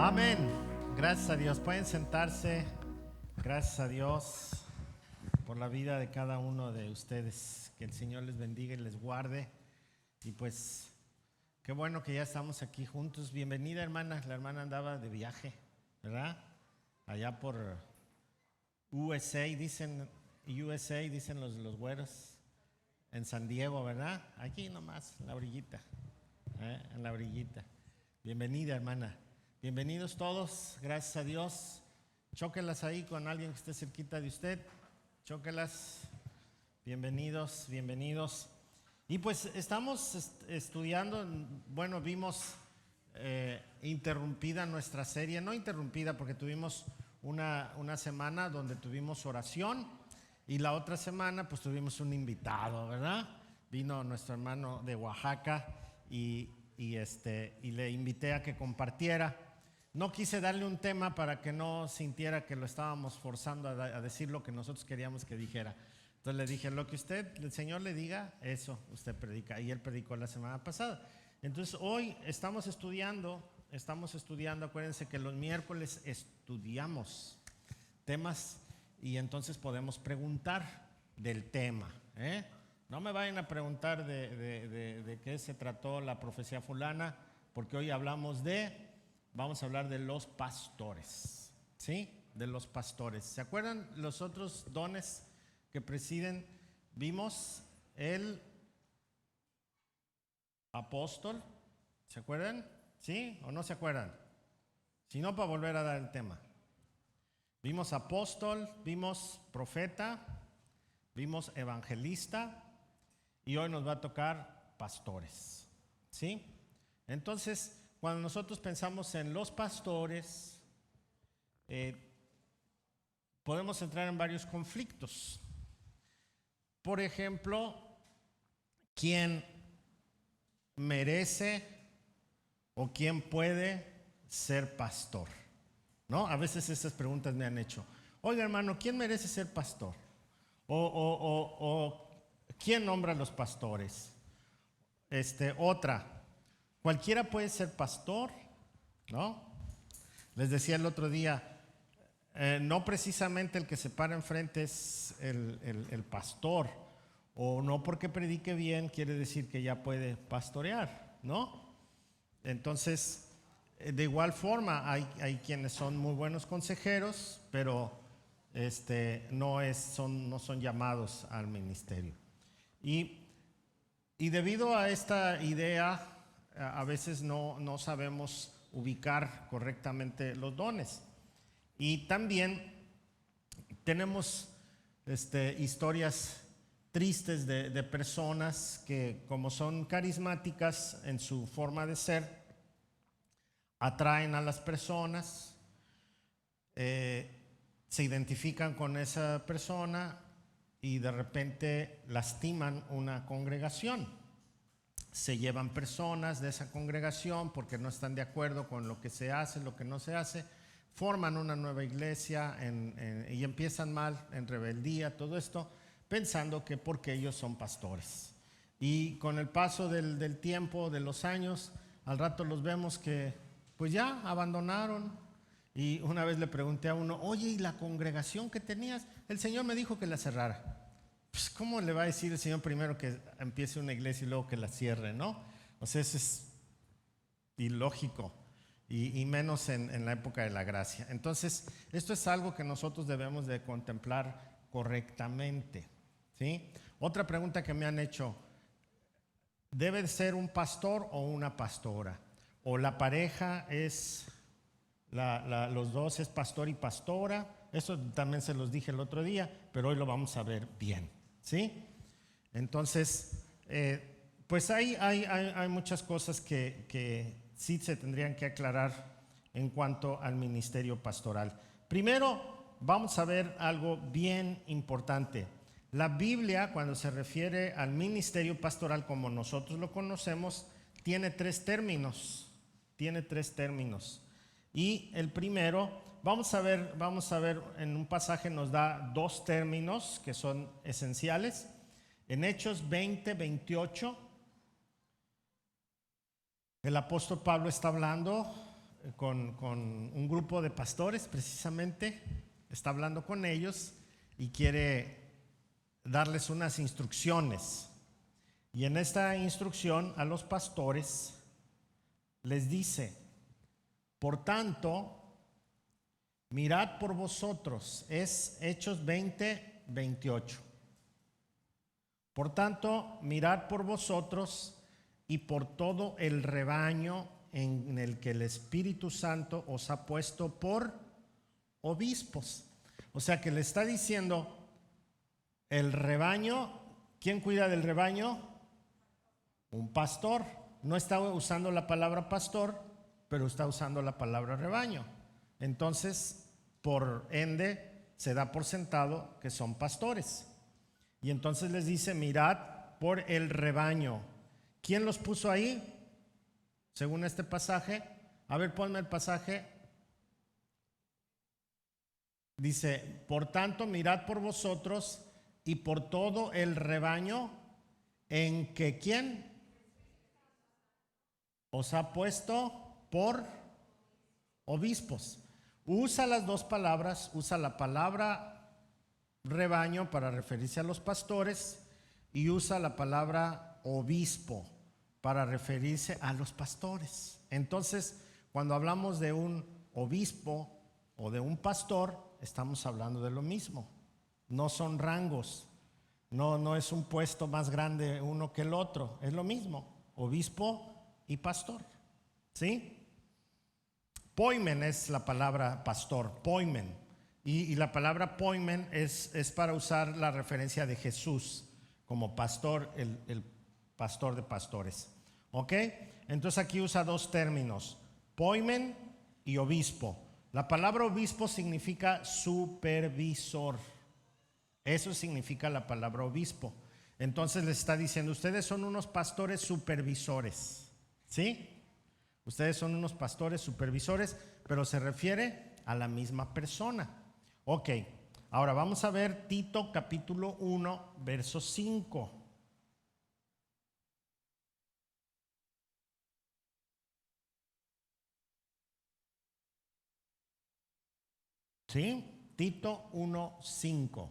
Amén. Gracias a Dios. Pueden sentarse. Gracias a Dios por la vida de cada uno de ustedes. Que el Señor les bendiga y les guarde. Y pues, qué bueno que ya estamos aquí juntos. Bienvenida, hermana. La hermana andaba de viaje, ¿verdad? Allá por USA, dicen los güeros. En San Diego, ¿verdad? Aquí nomás, en la orillita. En la orillita. Bienvenida, hermana. Bienvenidos todos, gracias a Dios. Chóquelas ahí con alguien que esté cerquita de usted. Chóquelas. Bienvenidos, bienvenidos. Y pues estamos estudiando, bueno, vimos interrumpida nuestra serie, no interrumpida porque tuvimos una semana donde tuvimos oración y la otra semana pues tuvimos un invitado, ¿verdad? Vino nuestro hermano de Oaxaca y le invité a que compartiera. No quise darle un tema para que no sintiera que lo estábamos forzando a decir lo que nosotros queríamos que dijera. Entonces le dije, lo que el Señor le diga, eso usted predica. Y él predicó la semana pasada. Entonces hoy estamos estudiando, acuérdense que los miércoles estudiamos temas y entonces podemos preguntar del tema. No me vayan a preguntar de qué se trató la profecía fulana, porque hoy vamos a hablar de los pastores, ¿sí? De los pastores. ¿Se acuerdan los otros dones que presiden? Vimos el apóstol, ¿se acuerdan? ¿Sí o no se acuerdan? Si no, para volver a dar el tema. Vimos apóstol, vimos profeta, vimos evangelista y hoy nos va a tocar pastores, ¿sí? Entonces, cuando nosotros pensamos en los pastores, podemos entrar en varios conflictos. Por ejemplo, ¿quién merece o quién puede ser pastor? ¿No? A veces esas preguntas me han hecho. Oiga, hermano, ¿quién merece ser pastor? O ¿quién nombra a los pastores? Otra. ¿Cualquiera puede ser pastor? ¿No? Les decía el otro día, no precisamente el que se para enfrente es el pastor, o no porque predique bien quiere decir que ya puede pastorear, ¿no? Entonces, de igual forma, hay quienes son muy buenos consejeros, pero no son llamados al ministerio. Y debido a esta idea, a veces no sabemos ubicar correctamente los dones. Y también tenemos historias tristes de personas que, como son carismáticas en su forma de ser, atraen a las personas, se identifican con esa persona y de repente lastiman una congregación. Se llevan personas de esa congregación porque no están de acuerdo con lo que se hace, lo que no se hace, forman una nueva iglesia y empiezan mal, en rebeldía, todo esto, pensando que porque ellos son pastores. Y con el paso del tiempo, de los años, al rato los vemos que pues ya abandonaron. Y una vez le pregunté a uno, oye, ¿y la congregación que tenías? El Señor me dijo que la cerrara. Pues, ¿cómo le va a decir el Señor primero que empiece una iglesia y luego que la cierre, no? O sea, eso es ilógico y menos en la época de la gracia. Entonces, esto es algo que nosotros debemos de contemplar correctamente, ¿sí? Otra pregunta que me han hecho, ¿debe ser un pastor o una pastora? ¿O la pareja es, los dos es pastor y pastora? Eso también se los dije el otro día, pero hoy lo vamos a ver bien, ¿sí? Entonces, pues hay muchas cosas que sí se tendrían que aclarar en cuanto al ministerio pastoral. Primero, vamos a ver algo bien importante. La Biblia, cuando se refiere al ministerio pastoral como nosotros lo conocemos, tiene tres términos. Y el primero, vamos a ver en un pasaje nos da dos términos que son esenciales. En Hechos 20:28, el apóstol Pablo está hablando con un grupo de pastores precisamente, está hablando con ellos y quiere darles unas instrucciones. Y en esta instrucción a los pastores les dice: por tanto, mirad por vosotros. Es Hechos 20:28. Por tanto, mirad por vosotros y por todo el rebaño en el que el Espíritu Santo os ha puesto por obispos. O sea que le está diciendo el rebaño. ¿Quién cuida del rebaño? Un pastor. No está usando la palabra pastor, pero está usando la palabra rebaño. Entonces, por ende, se da por sentado que son pastores. Y entonces les dice: mirad por el rebaño. ¿Quién los puso ahí? Según este pasaje. A ver, ponme el pasaje. Dice: por tanto, mirad por vosotros y por todo el rebaño en que ¿quién os ha puesto por obispos? Usa las dos palabras. Usa la palabra rebaño para referirse a los pastores y usa la palabra obispo para referirse a los pastores. Entonces, cuando hablamos de un obispo o de un pastor, estamos hablando de lo mismo. No son rangos, no es un puesto más grande uno que el otro, es lo mismo, obispo y pastor. ¿Sí? Poimen es la palabra pastor, poimen. Y la palabra poimen es para usar la referencia de Jesús como pastor, el pastor de pastores. ¿Ok? Entonces aquí usa dos términos: poimen y obispo. La palabra obispo significa supervisor. Eso significa la palabra obispo. Entonces les está diciendo: ustedes son unos pastores supervisores. ¿Sí? Ustedes son unos pastores supervisores, pero se refiere a la misma persona. Ok, ahora vamos a ver Tito capítulo 1, verso 5. ¿Sí? Tito 1:5.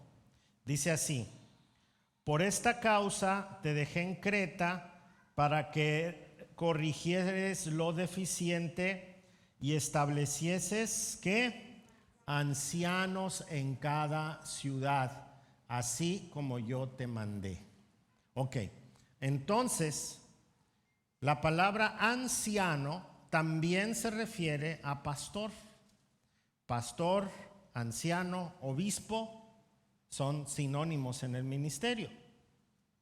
Dice así: por esta causa te dejé en Creta para que corrigieres lo deficiente y establecieses que ancianos en cada ciudad, así como yo te mandé. Ok, entonces la palabra anciano también se refiere a pastor. Pastor, anciano, obispo son sinónimos en el ministerio.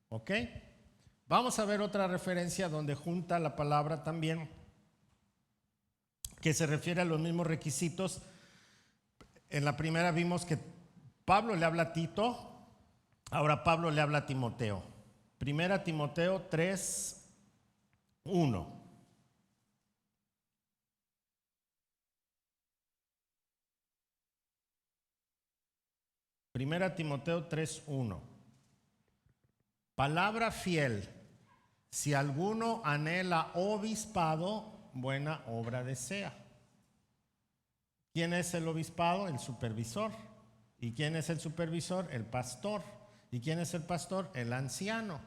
¿Ok? Vamos a ver otra referencia donde junta la palabra también, que se refiere a los mismos requisitos. En la primera vimos que Pablo le habla a Tito, ahora Pablo le habla a Timoteo. Primera Timoteo 3:1. Primera Timoteo 3:1. Palabra fiel: si alguno anhela obispado, buena obra desea. ¿Quién es el obispado? El supervisor. ¿Y quién es el supervisor? El pastor. ¿Y quién es el pastor? El anciano.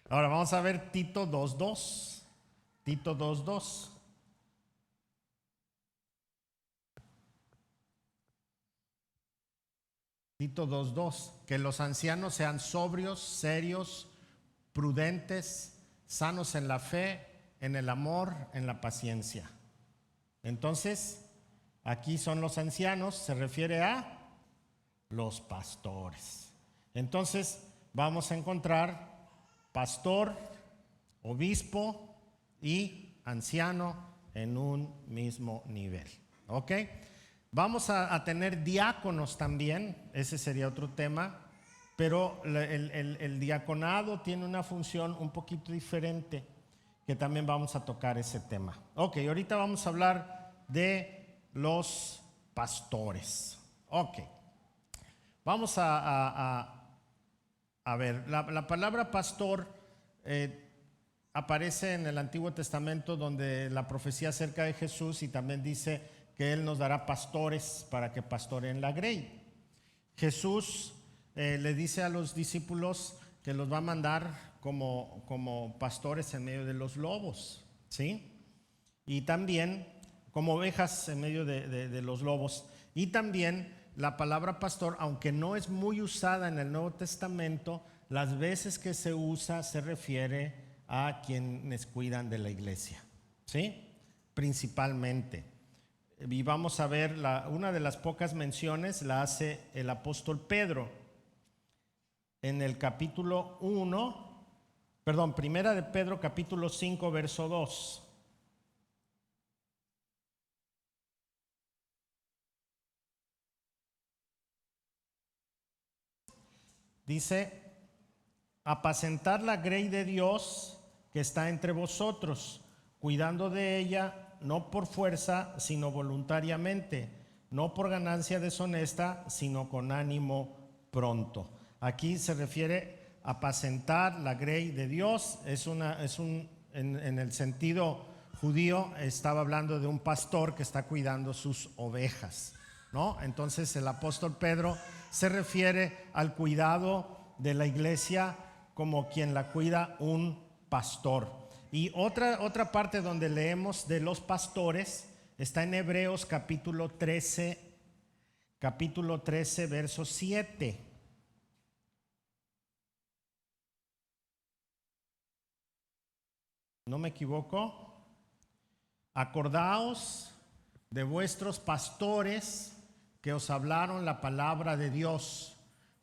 Ahora vamos a ver Tito 2:2. Tito 2:2. Tito 2:2. Que los ancianos sean sobrios, serios, prudentes, sanos en la fe, en el amor, en la paciencia. Entonces, aquí son los ancianos, se refiere a los pastores. Entonces, vamos a encontrar pastor, obispo y anciano en un mismo nivel. ¿Ok? Vamos a tener diáconos también, ese sería otro tema, pero el diaconado tiene una función un poquito diferente, que también vamos a tocar ese tema. Ok, ahorita vamos a hablar de los pastores. Ok, vamos a ver, la palabra pastor aparece en el Antiguo Testamento donde la profecía acerca de Jesús y también dice que Él nos dará pastores para que pastoreen la grey. Jesús le dice a los discípulos que los va a mandar como pastores en medio de los lobos, ¿sí? Y también como ovejas en medio de los lobos. Y también la palabra pastor, aunque no es muy usada en el Nuevo Testamento, las veces que se usa se refiere a quienes cuidan de la iglesia, ¿sí? Principalmente. Y vamos a ver una de las pocas menciones la hace el apóstol Pedro en el capítulo 1, perdón, primera de Pedro capítulo 5 verso 2. Dice: apacentar la grey de Dios que está entre vosotros, cuidando de ella, no por fuerza, sino voluntariamente, no por ganancia deshonesta, sino con ánimo pronto. Aquí se refiere a apacentar la grey de Dios. En el sentido judío estaba hablando de un pastor que está cuidando sus ovejas, ¿no? Entonces el apóstol Pedro se refiere al cuidado de la iglesia como quien la cuida un pastor. Y otra parte donde leemos de los pastores está en Hebreos capítulo 13 verso 7. ¿No me equivoco? Acordaos de vuestros pastores que os hablaron la palabra de Dios.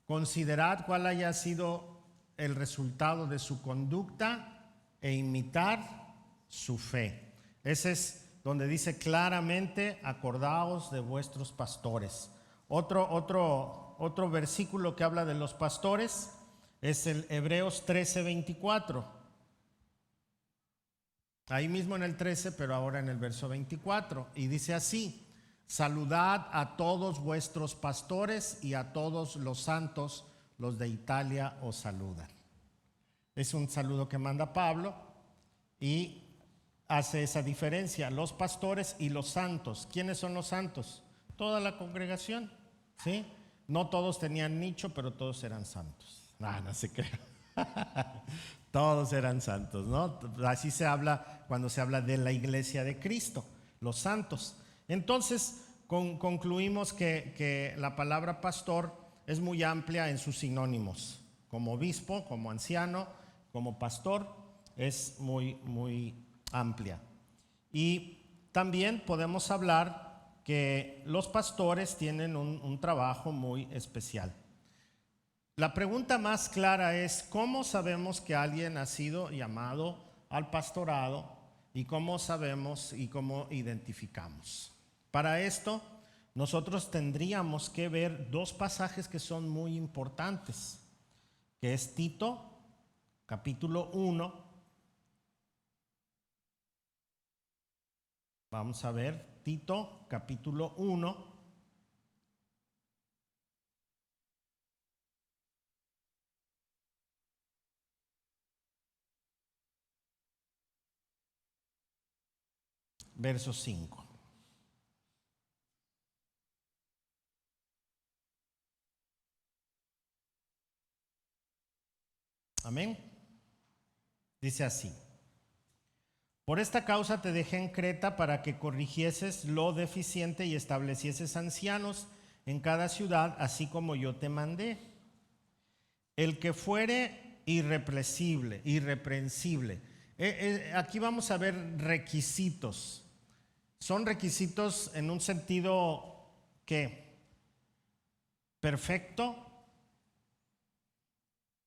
Considerad cuál haya sido el resultado de su conducta e imitar su fe. Ese es donde dice claramente: acordaos de vuestros pastores. Otro versículo que habla de los pastores es el Hebreos 13:24. Ahí mismo en el 13, pero ahora en el verso 24. Y dice así: saludad a todos vuestros pastores y a todos los santos, los de Italia os saludan. Es un saludo que manda Pablo y hace esa diferencia: los pastores y los santos. ¿Quiénes son los santos? Toda la congregación, ¿sí? No todos tenían nicho, pero todos eran santos. No se crea. Todos eran santos, ¿no? Así se habla cuando se habla de la iglesia de Cristo, los santos. Entonces, concluimos que la palabra pastor es muy amplia en sus sinónimos. Como obispo, como anciano, como pastor, es muy amplia. Y también podemos hablar que los pastores tienen un trabajo muy especial. La pregunta más clara es: ¿cómo sabemos que alguien ha sido llamado al pastorado? ¿Y cómo sabemos y cómo identificamos? Para esto, nosotros tendríamos que ver dos pasajes que son muy importantes, que es Tito, capítulo 1. Vamos a ver Tito, capítulo 1. Verso 5. Amén. Dice así: por esta causa te dejé en Creta para que corrigieses lo deficiente y establecieses ancianos en cada ciudad, así como yo te mandé. El que fuere irreprensible. Aquí vamos a ver requisitos. Son requisitos en un sentido que perfecto,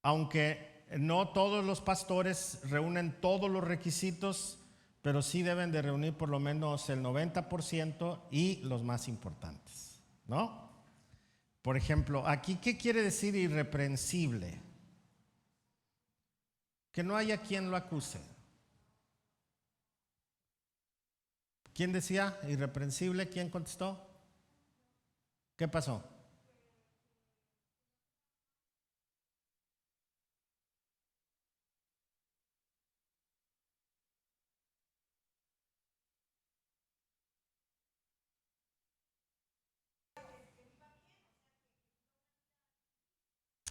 aunque no todos los pastores reúnen todos los requisitos, pero sí deben de reunir por lo menos el 90% y los más importantes, ¿no? Por ejemplo, aquí, ¿qué quiere decir irreprensible? Que no haya quien lo acuse. ¿Quién decía irreprensible? ¿Quién contestó? ¿Qué pasó?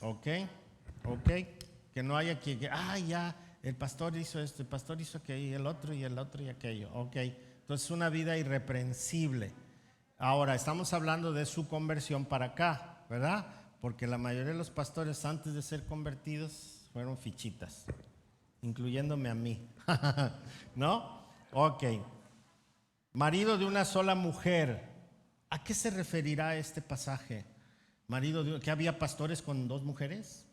Ok, ok. Que no haya que, ya, el pastor hizo esto, el pastor hizo aquello, y el otro y aquello. Ok, entonces una vida irreprensible. Ahora, estamos hablando de su conversión para acá, ¿verdad? Porque la mayoría de los pastores antes de ser convertidos fueron fichitas, incluyéndome a mí. ¿No? Ok. Marido de una sola mujer. ¿A qué se referirá este pasaje? Marido de, ¿que había pastores con dos mujeres?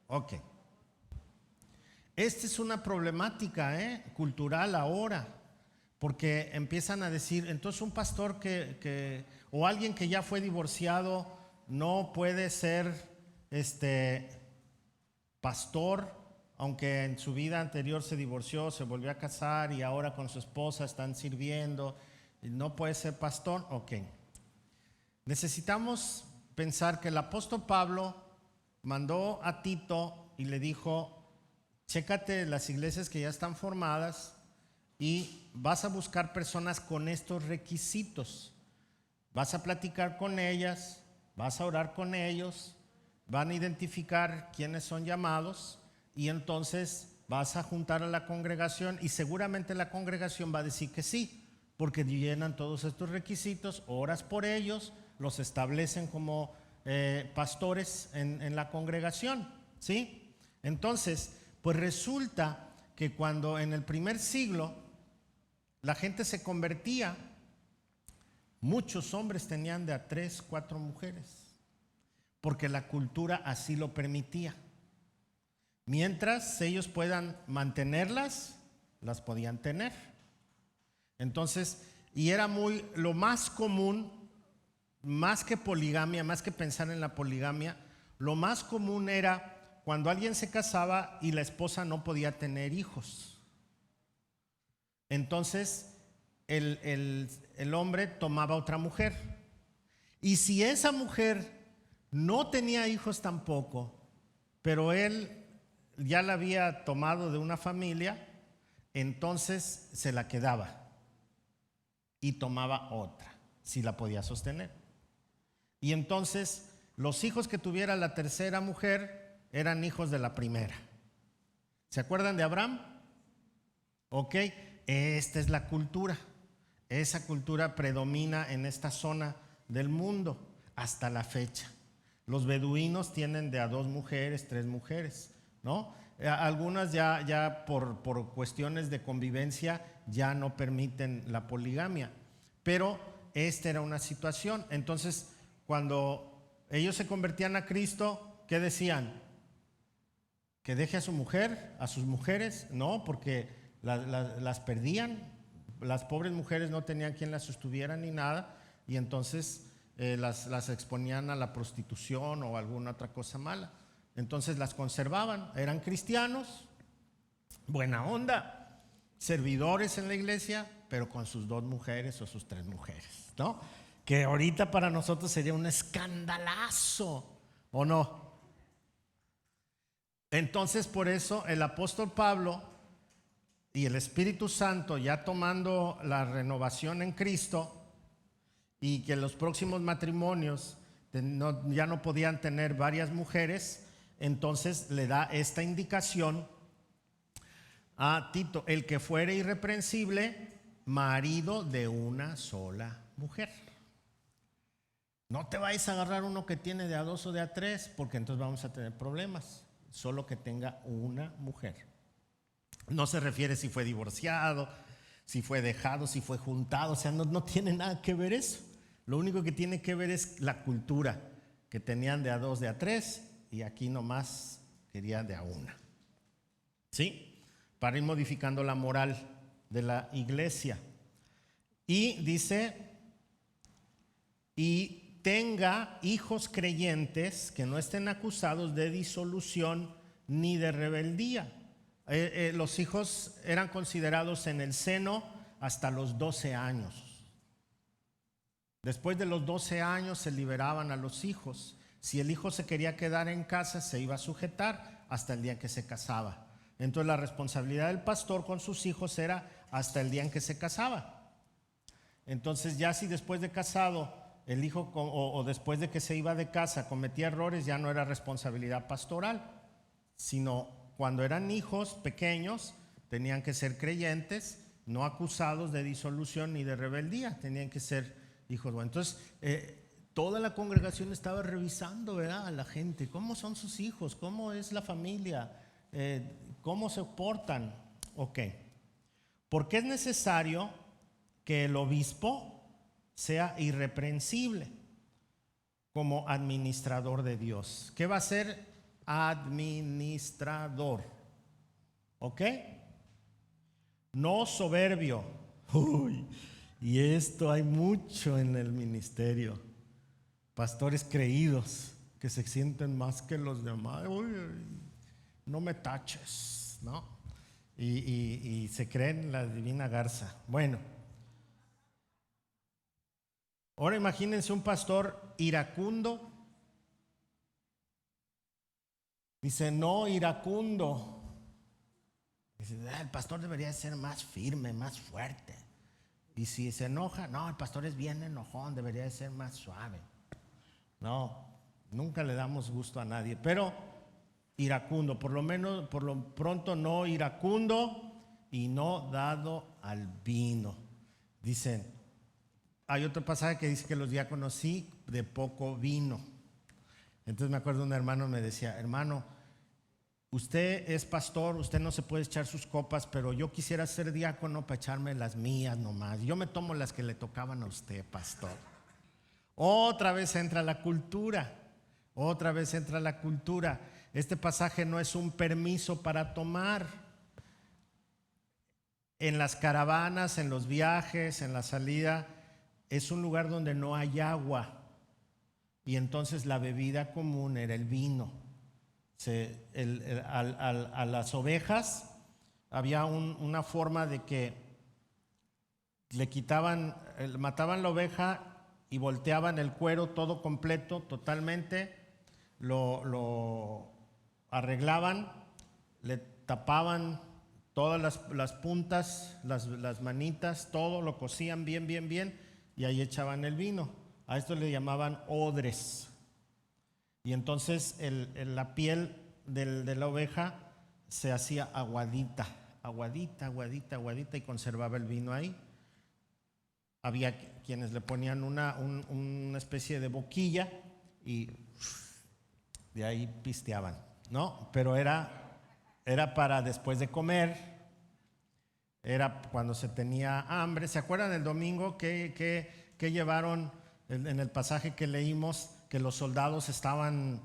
Ok. Esta es una problemática cultural ahora, porque empiezan a decir, entonces un pastor o alguien que ya fue divorciado no puede ser pastor, aunque en su vida anterior se divorció, se volvió a casar y ahora con su esposa están sirviendo, no puede ser pastor. Ok. Necesitamos pensar que el apóstol Pablo mandó a Tito y le dijo, chécate las iglesias que ya están formadas y vas a buscar personas con estos requisitos. Vas a platicar con ellas, vas a orar con ellos, van a identificar quiénes son llamados y entonces vas a juntar a la congregación y seguramente la congregación va a decir que sí, porque llenan todos estos requisitos, oras por ellos, los establecen como pastores en la congregación, ¿sí? Entonces, pues resulta que cuando en el primer siglo la gente se convertía, muchos hombres tenían de a 3, 4 mujeres, porque la cultura así lo permitía. Mientras ellos puedan mantenerlas, las podían tener. Entonces, y era lo más común, más que poligamia, más que pensar en la poligamia, lo más común era cuando alguien se casaba y la esposa no podía tener hijos. Entonces, el hombre tomaba otra mujer. Y si esa mujer no tenía hijos tampoco, pero él ya la había tomado de una familia, entonces se la quedaba y tomaba otra, si la podía sostener. Y entonces los hijos que tuviera la tercera mujer eran hijos de la primera. ¿Se acuerdan de Abraham? Ok, esta es la cultura. Esa cultura predomina en esta zona del mundo hasta la fecha. Los beduinos tienen de a 2 mujeres, 3 mujeres, ¿no? Algunas ya por cuestiones de convivencia ya no permiten la poligamia, pero esta era una situación. Entonces, cuando ellos se convertían a Cristo, ¿qué decían? ¿Que deje a su mujer, a sus mujeres? No, porque las perdían. Las pobres mujeres no tenían quien las sostuviera ni nada, y entonces las exponían a la prostitución o alguna otra cosa mala. Entonces las conservaban, eran cristianos, buena onda, servidores en la iglesia, pero con sus 2 mujeres o sus 3 mujeres, ¿no? Que ahorita para nosotros sería un escandalazo, ¿o no? Entonces, por eso el apóstol Pablo y el Espíritu Santo, ya tomando la renovación en Cristo, y que los próximos matrimonios ya no podían tener varias mujeres, entonces le da esta indicación a Tito: el que fuere irreprensible, marido de una sola mujer. No te vayas a agarrar uno que tiene de a 2 o de a 3, porque entonces vamos a tener problemas. Solo que tenga una mujer. No se refiere si fue divorciado, si fue dejado, si fue juntado, o sea, no tiene nada que ver eso. Lo único que tiene que ver es la cultura, que tenían de a 2, de a 3, y aquí nomás querían de a 1. ¿Sí? Para ir modificando la moral de la iglesia. Y dice, y tenga hijos creyentes que no estén acusados de disolución ni de rebeldía. Los hijos eran considerados en el seno hasta los 12 años. Después de los 12 años se liberaban a los hijos. Si el hijo se quería quedar en casa, se iba a sujetar hasta el día en que se casaba. Entonces la responsabilidad del pastor con sus hijos era hasta el día en que se casaba. Entonces ya si después de casado el hijo o después de que se iba de casa cometía errores, ya no era responsabilidad pastoral, sino cuando eran hijos pequeños tenían que ser creyentes, no acusados de disolución ni de rebeldía, tenían que ser hijos buenos. Entonces, toda la congregación estaba revisando, ¿verdad?, a la gente, cómo son sus hijos, cómo es la familia, cómo se portan. Ok. ¿Por qué es necesario que el obispo sea irreprensible como administrador de Dios? ¿Qué va a ser? Administrador. ¿Ok? No soberbio. Uy, y esto hay mucho en el ministerio. Pastores creídos que se sienten más que los demás. Uy, no me taches, ¿no? Y se creen la divina garza. Bueno, ahora imagínense un pastor iracundo. Dice, no iracundo. Dice, el pastor debería ser más firme, más fuerte. Y si se enoja, no, el pastor es bien enojón, debería ser más suave. No, nunca le damos gusto a nadie, pero iracundo, por lo menos, por lo pronto no iracundo y no dado al vino. Dicen, hay otro pasaje que dice que los diáconos sí, de poco vino. Entonces me acuerdo un hermano me decía, hermano, usted es pastor, usted no se puede echar sus copas, pero yo quisiera ser diácono para echarme las mías nomás. Yo me tomo las que le tocaban a usted, pastor. Otra vez entra la cultura, otra vez entra la cultura. Este pasaje no es un permiso para tomar. En las caravanas, en los viajes, en la salida, es un lugar donde no hay agua. Y entonces la bebida común era el vino. A las ovejas había una forma de que le quitaban, mataban la oveja y volteaban el cuero todo completo, totalmente, lo arreglaban, le tapaban todas las puntas, las manitas, todo lo cosían bien, bien, bien, y ahí echaban el vino. A esto le llamaban odres. Y entonces la piel de la oveja se hacía aguadita, aguadita, aguadita, aguadita, y conservaba el vino ahí. Había quienes le ponían una especie de boquilla y de ahí pisteaban, ¿no? Pero era para después de comer, era cuando se tenía hambre. ¿Se acuerdan el domingo que llevaron en el pasaje que leímos? Que los soldados estaban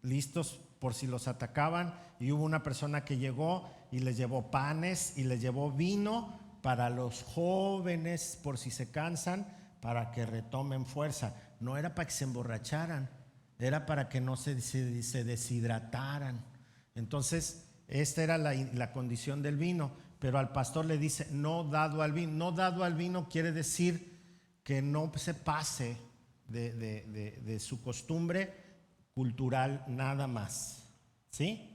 listos por si los atacaban, y hubo una persona que llegó y les llevó panes y les llevó vino para los jóvenes por si se cansan, para que retomen fuerza. No era para que se emborracharan, era para que no se deshidrataran. Entonces esta era la condición del vino, pero al pastor le dice no dado al vino. No dado al vino quiere decir que no se pase de su costumbre cultural nada más, ¿sí?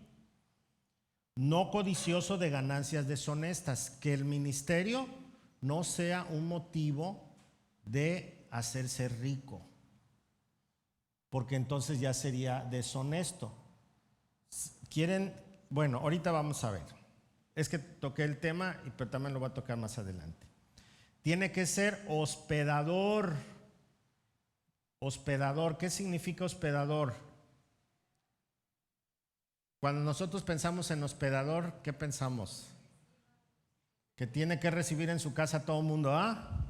No codicioso de ganancias deshonestas, que el ministerio no sea un motivo de hacerse rico, porque entonces ya sería deshonesto. Quieren, bueno, ahorita vamos a ver, es que toqué el tema, pero también lo voy a tocar más adelante. Tiene que ser hospedador. Hospedador, ¿qué significa hospedador? Cuando nosotros pensamos en hospedador, ¿qué pensamos? Que tiene que recibir en su casa a todo el mundo, ¿ah?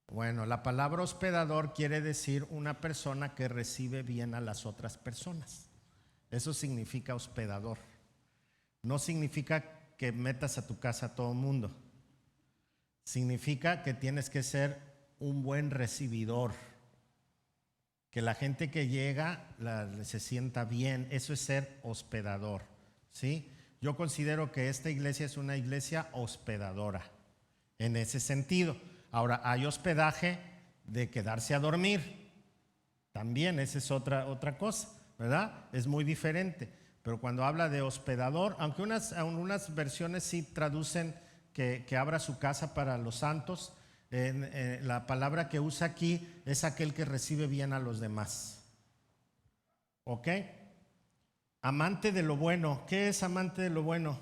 Bueno, la palabra hospedador quiere decir una persona que recibe bien a las otras personas. Eso significa hospedador. No significa que metas a tu casa a todo el mundo. Significa que tienes que ser un buen recibidor. Que la gente que llega se sienta bien. Eso es ser hospedador, ¿sí? Yo considero que esta iglesia es una iglesia hospedadora en ese sentido. Ahora, hay hospedaje de quedarse a dormir. También esa es otra cosa, ¿verdad? Es muy diferente. Pero cuando habla de hospedador, aunque unas versiones sí traducen que abra su casa para los santos, La palabra que usa aquí es aquel que recibe bien a los demás. ¿Ok? Amante de lo bueno. ¿Qué es amante de lo bueno?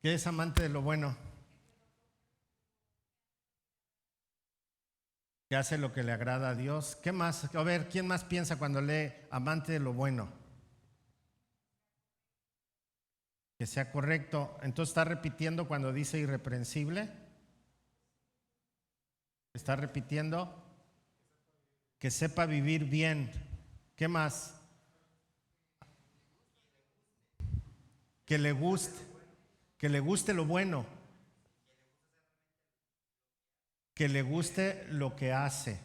¿Qué es amante de lo bueno? Que hace lo que le agrada a Dios. ¿Qué más? A ver, ¿quién más piensa cuando lee amante de lo bueno? Que sea correcto. Entonces está repitiendo cuando dice irreprensible. Está repitiendo que sepa vivir bien. ¿Qué más? Que le guste. Que le guste lo bueno. Que le guste lo que hace.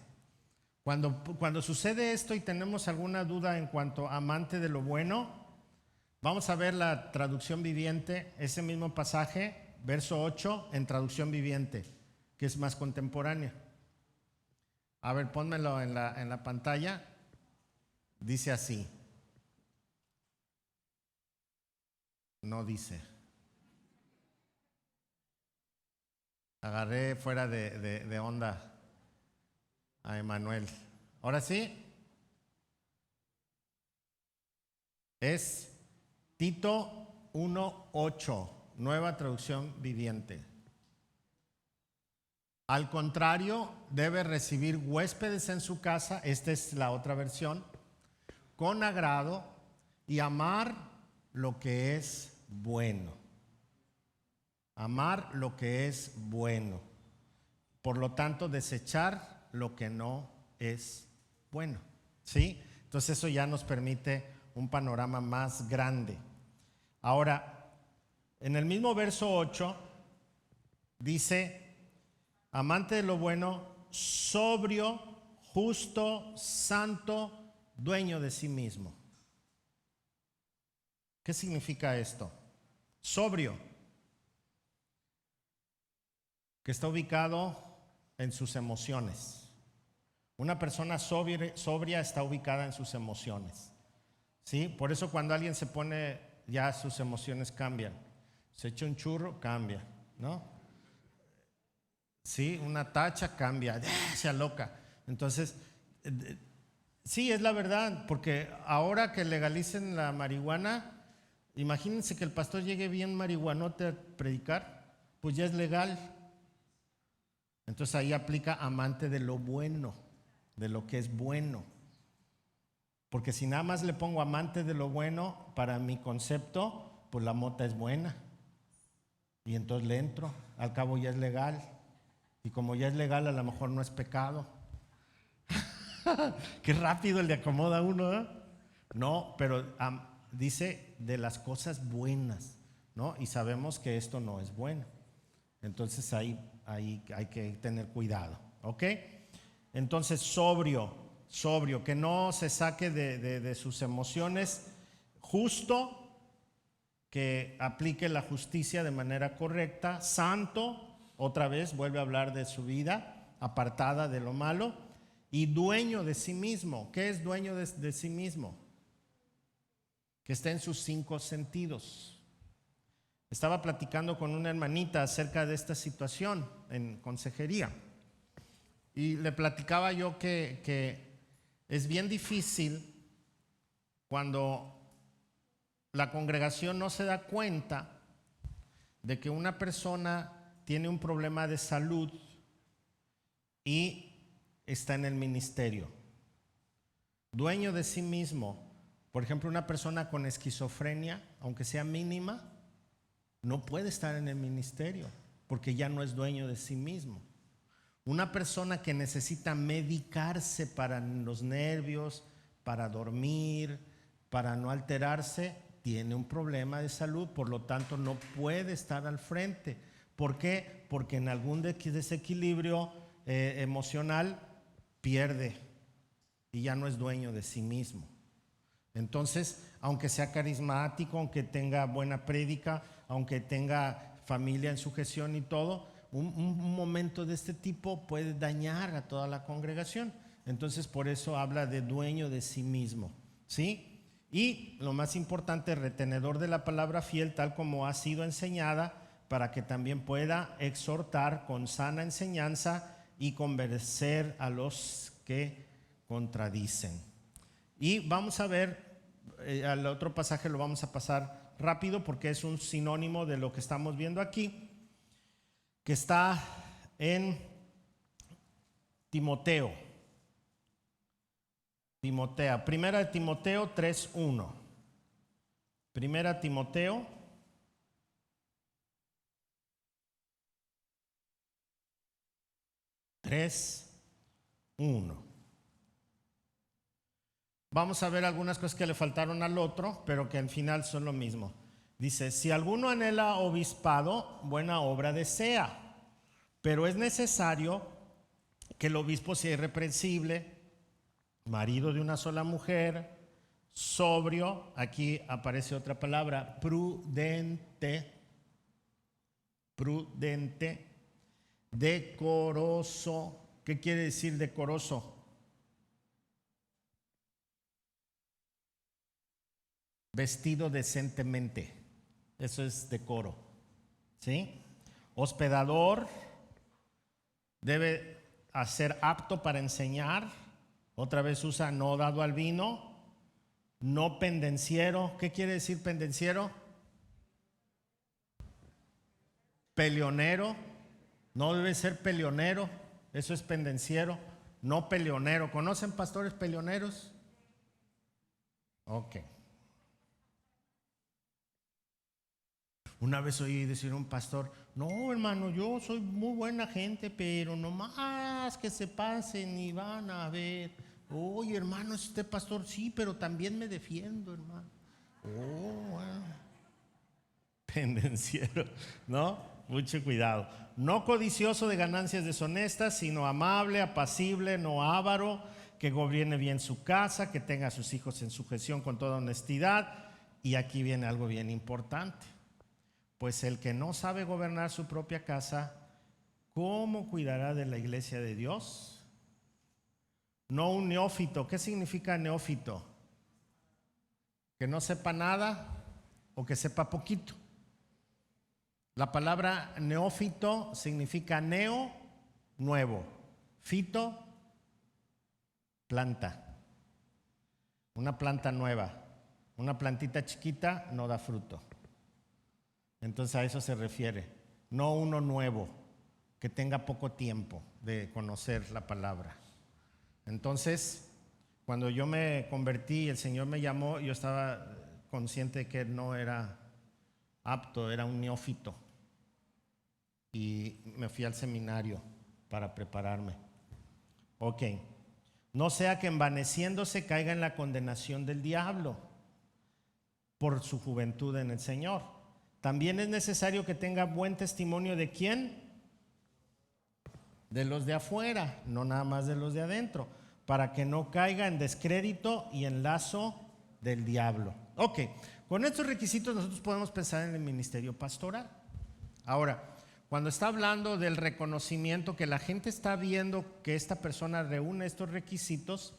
Cuando sucede esto y tenemos alguna duda en cuanto a amante de lo bueno, vamos a ver la traducción viviente, ese mismo pasaje, verso 8, en traducción viviente, que es más contemporánea. A ver, pónmelo en la pantalla. Dice así. No dice. Agarré fuera de onda a Emanuel. Ahora sí, es Tito 1:8, nueva traducción viviente. Al contrario, debe recibir huéspedes en su casa, esta es la otra versión, con agrado y amar lo que es bueno. Amar lo que es bueno. Por lo tanto, desechar lo que no es bueno. ¿Sí? Entonces eso ya nos permite un panorama más grande. Ahora, en el mismo verso 8 dice, amante de lo bueno, sobrio, justo, santo, dueño de sí mismo. ¿Qué significa esto? Sobrio, que está ubicado en sus emociones. Una persona sobria está ubicada en sus emociones. ¿Sí? Por eso cuando alguien se pone, ya sus emociones cambian. Se echa un churro, cambia, ¿no? Sí, una tacha, cambia, se aloca. Entonces, sí, es la verdad, porque ahora que legalicen la marihuana, imagínense que el pastor llegue bien marihuanote a predicar, pues ya es legal. Entonces ahí aplica amante de lo bueno, de lo que es bueno. Porque si nada más le pongo amante de lo bueno, para mi concepto, pues la mota es buena. Y entonces le entro, al cabo ya es legal. Y como ya es legal, a lo mejor no es pecado. Qué rápido le acomoda uno, ¿eh? No, pero dice de las cosas buenas, ¿no? Y sabemos que esto no es bueno. Entonces ahí hay que tener cuidado, ¿ok? Entonces sobrio, que no se saque de sus emociones, justo, que aplique la justicia de manera correcta, santo, otra vez vuelve a hablar de su vida, apartada de lo malo, y dueño de sí mismo. ¿Qué es dueño de sí mismo? Que está en sus 5 sentidos. Estaba platicando con una hermanita acerca de esta situación en consejería y le platicaba yo que es bien difícil cuando la congregación no se da cuenta de que una persona tiene un problema de salud y está en el ministerio. Dueño de sí mismo. Por ejemplo, una persona con esquizofrenia, aunque sea mínima, no puede estar en el ministerio porque ya no es dueño de sí mismo. Una persona que necesita medicarse para los nervios, para dormir, para no alterarse, tiene un problema de salud, por lo tanto no puede estar al frente. ¿Por qué? Porque en algún desequilibrio emocional pierde y ya no es dueño de sí mismo. Entonces, aunque sea carismático, aunque tenga buena prédica, aunque tenga familia en sujeción y todo, un momento de este tipo puede dañar a toda la congregación. Entonces, por eso habla de dueño de sí mismo, ¿sí? Y lo más importante, retenedor de la palabra fiel tal como ha sido enseñada, para que también pueda exhortar con sana enseñanza y convencer a los que contradicen. Y vamos a ver, al otro pasaje lo vamos a pasar rápido porque es un sinónimo de lo que estamos viendo aquí, que está en Timoteo. Primera de Timoteo 3:1. Primera Timoteo 3:1. Vamos a ver algunas cosas que le faltaron al otro, pero que al final son lo mismo. Dice, si alguno anhela obispado, buena obra desea, pero es necesario que el obispo sea irreprensible, marido de una sola mujer, sobrio, aquí aparece otra palabra, prudente, decoroso. ¿Qué quiere decir decoroso? Vestido decentemente, eso es decoro, ¿sí? Hospedador, debe ser apto para enseñar, otra vez usa no dado al vino, no pendenciero. ¿Qué quiere decir pendenciero? Peleonero, no debe ser peleonero, eso es pendenciero, no peleonero. ¿Conocen pastores peleoneros? Ok. Una vez oí decir a un pastor, no hermano, yo soy muy buena gente, pero nomás que se pasen y van a ver. Oye hermano, ¿es usted pastor? Sí, pero también me defiendo, hermano. Oh, bueno. Pendenciero, ¿no? Mucho cuidado. No codicioso de ganancias deshonestas, sino amable, apacible, no avaro, que gobierne bien su casa, que tenga a sus hijos en sujeción con toda honestidad. Y aquí viene algo bien importante. Pues el que no sabe gobernar su propia casa, ¿cómo cuidará de la iglesia de Dios? No un neófito. ¿Qué significa neófito? Que no sepa nada o que sepa poquito. La palabra neófito significa neo, nuevo. Fito, planta. Una planta nueva. Una plantita chiquita no da fruto. Entonces a eso se refiere, no uno nuevo, que tenga poco tiempo de conocer la palabra. Entonces, cuando yo me convertí, el Señor me llamó, yo estaba consciente de que no era apto, era un neófito. Y me fui al seminario para prepararme. Ok, no sea que envaneciéndose caiga en la condenación del diablo por su juventud en el Señor. También es necesario que tenga buen testimonio de ¿quién? De los de afuera, no nada más de los de adentro, para que no caiga en descrédito y en lazo del diablo. Ok, con estos requisitos nosotros podemos pensar en el ministerio pastoral. Ahora, cuando está hablando del reconocimiento, que la gente está viendo que esta persona reúne estos requisitos,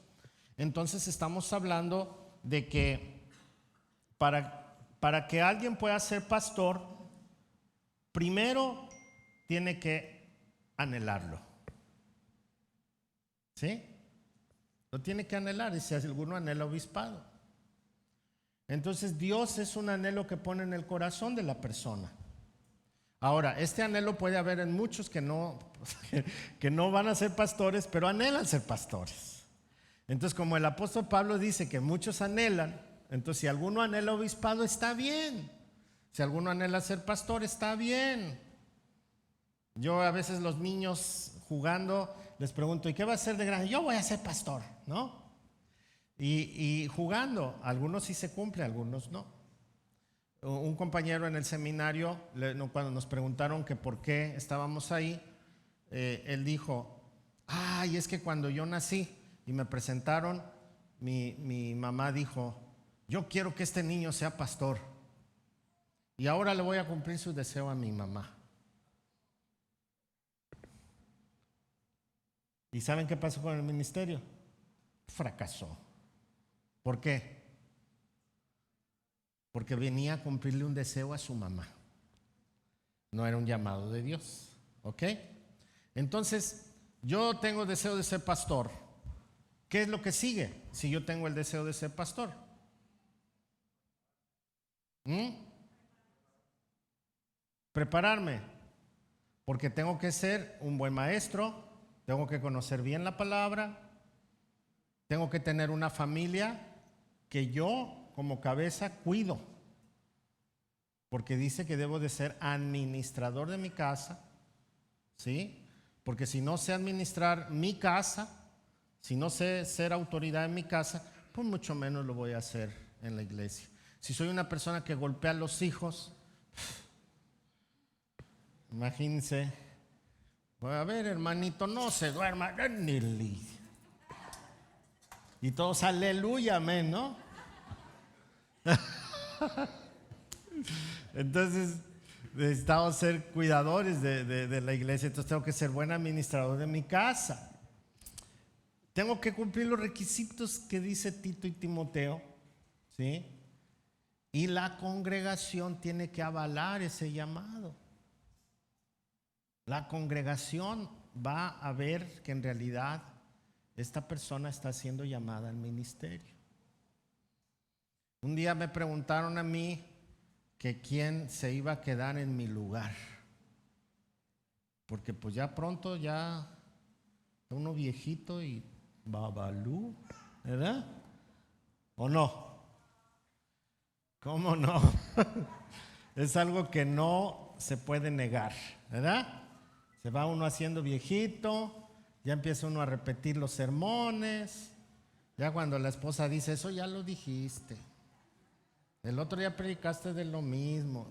entonces estamos hablando de que para que alguien pueda ser pastor, primero tiene que anhelarlo. ¿Sí? Lo tiene que anhelar, y si alguno anhela obispado. Entonces Dios es un anhelo que pone en el corazón de la persona. Ahora, este anhelo puede haber en muchos que no van a ser pastores, pero anhelan ser pastores. Entonces, como el apóstol Pablo dice que muchos anhelan, entonces si alguno anhela obispado, está bien. Si alguno anhela ser pastor, está bien. Yo a veces los niños jugando les pregunto, ¿y qué va a hacer de grande? Yo voy a ser pastor, ¿no? Y jugando, algunos sí se cumple, algunos no. Un compañero en el seminario, cuando nos preguntaron que por qué estábamos ahí, él dijo, ay, es que cuando yo nací y me presentaron, mi mamá dijo, yo quiero que este niño sea pastor. Y ahora le voy a cumplir su deseo a mi mamá. ¿Y saben qué pasó con el ministerio? Fracasó. ¿Por qué? porque venía a cumplirle un deseo a su mamá. No era un llamado de Dios, ¿ok? Entonces, yo tengo deseo de ser pastor. ¿Qué es lo que sigue si yo tengo el deseo de ser pastor? Prepararme, porque tengo que ser un buen maestro, tengo que conocer bien la palabra, tengo que tener una familia que yo como cabeza cuido, porque dice que debo de ser administrador de mi casa, ¿sí? Porque si no sé administrar mi casa, si no sé ser autoridad en mi casa, pues mucho menos lo voy a hacer en la iglesia. Si soy una persona que golpea a los hijos, imagínense, a ver, hermanito, no se duerma, y todos aleluya, amén, ¿no? Entonces necesitamos ser cuidadores de la iglesia. Entonces tengo que ser buen administrador de mi casa. Tengo que cumplir los requisitos que dice Tito y Timoteo, ¿sí? Y la congregación tiene que avalar ese llamado. La congregación va a ver que en realidad esta persona está siendo llamada al ministerio. Un día me preguntaron a mí que quién se iba a quedar en mi lugar, porque pues ya pronto ya uno viejito y babalú, ¿verdad? ¿O no? ¿Cómo no? Es algo que no se puede negar, ¿verdad? Se va uno haciendo viejito, ya empieza uno a repetir los sermones, ya cuando la esposa dice, eso ya lo dijiste, el otro día predicaste de lo mismo.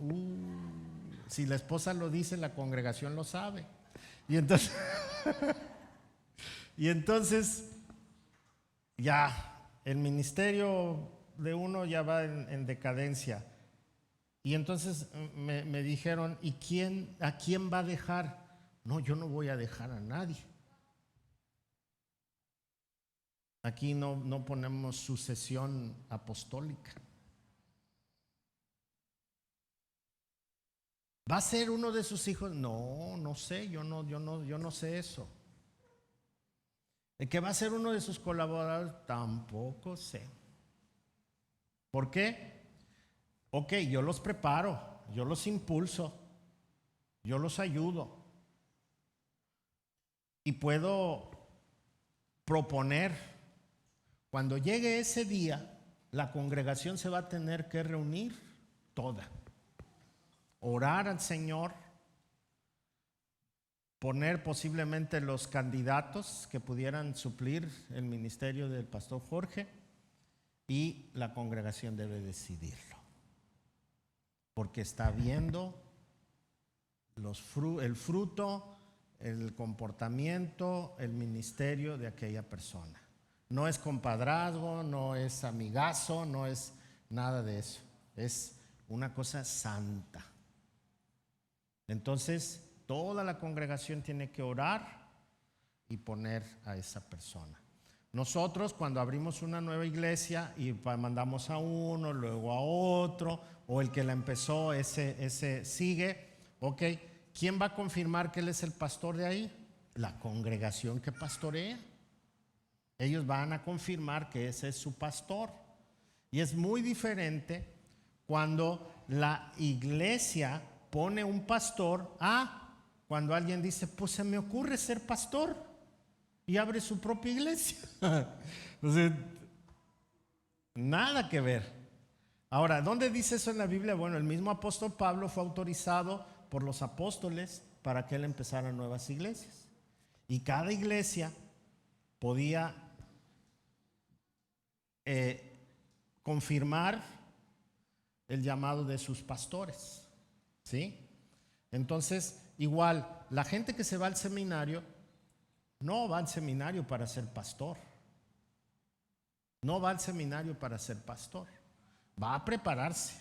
Si la esposa lo dice, la congregación lo sabe. Y entonces ya el ministerio de uno ya va en decadencia. Y entonces me dijeron, ¿y a quién va a dejar? No, yo no voy a dejar a nadie. Aquí no ponemos sucesión apostólica. ¿Va a ser uno de sus hijos? No, no sé, yo no sé eso. ¿El que va a ser uno de sus colaboradores? Tampoco sé. ¿Por qué? Ok, yo los preparo, yo los impulso, yo los ayudo. Y puedo proponer, cuando llegue ese día, la congregación se va a tener que reunir toda. Orar al Señor, poner posiblemente los candidatos que pudieran suplir el ministerio del pastor Jorge, y la congregación debe decidirlo, porque está viendo el fruto, el comportamiento, el ministerio de aquella persona. No es compadrazgo, no es amigazo, no es nada de eso, es una cosa santa. Entonces, toda la congregación tiene que orar y poner a esa persona. Nosotros, cuando abrimos una nueva iglesia y mandamos a uno, luego a otro, o el que la empezó, ese sigue, ok, ¿quién va a confirmar que él es el pastor de ahí? La congregación que pastorea. Ellos van a confirmar que ese es su pastor. Y es muy diferente cuando la iglesia pone un pastor cuando alguien dice, pues se me ocurre ser pastor, y abre su propia iglesia. Entonces, nada que ver. Ahora, ¿dónde dice eso en la Biblia? Bueno, el mismo apóstol Pablo fue autorizado por los apóstoles para que él empezara nuevas iglesias. Y cada iglesia podía confirmar el llamado de sus pastores, ¿sí? Entonces, igual, la gente que se va al seminario no va al seminario para ser pastor. No va al seminario para ser pastor. Va a prepararse.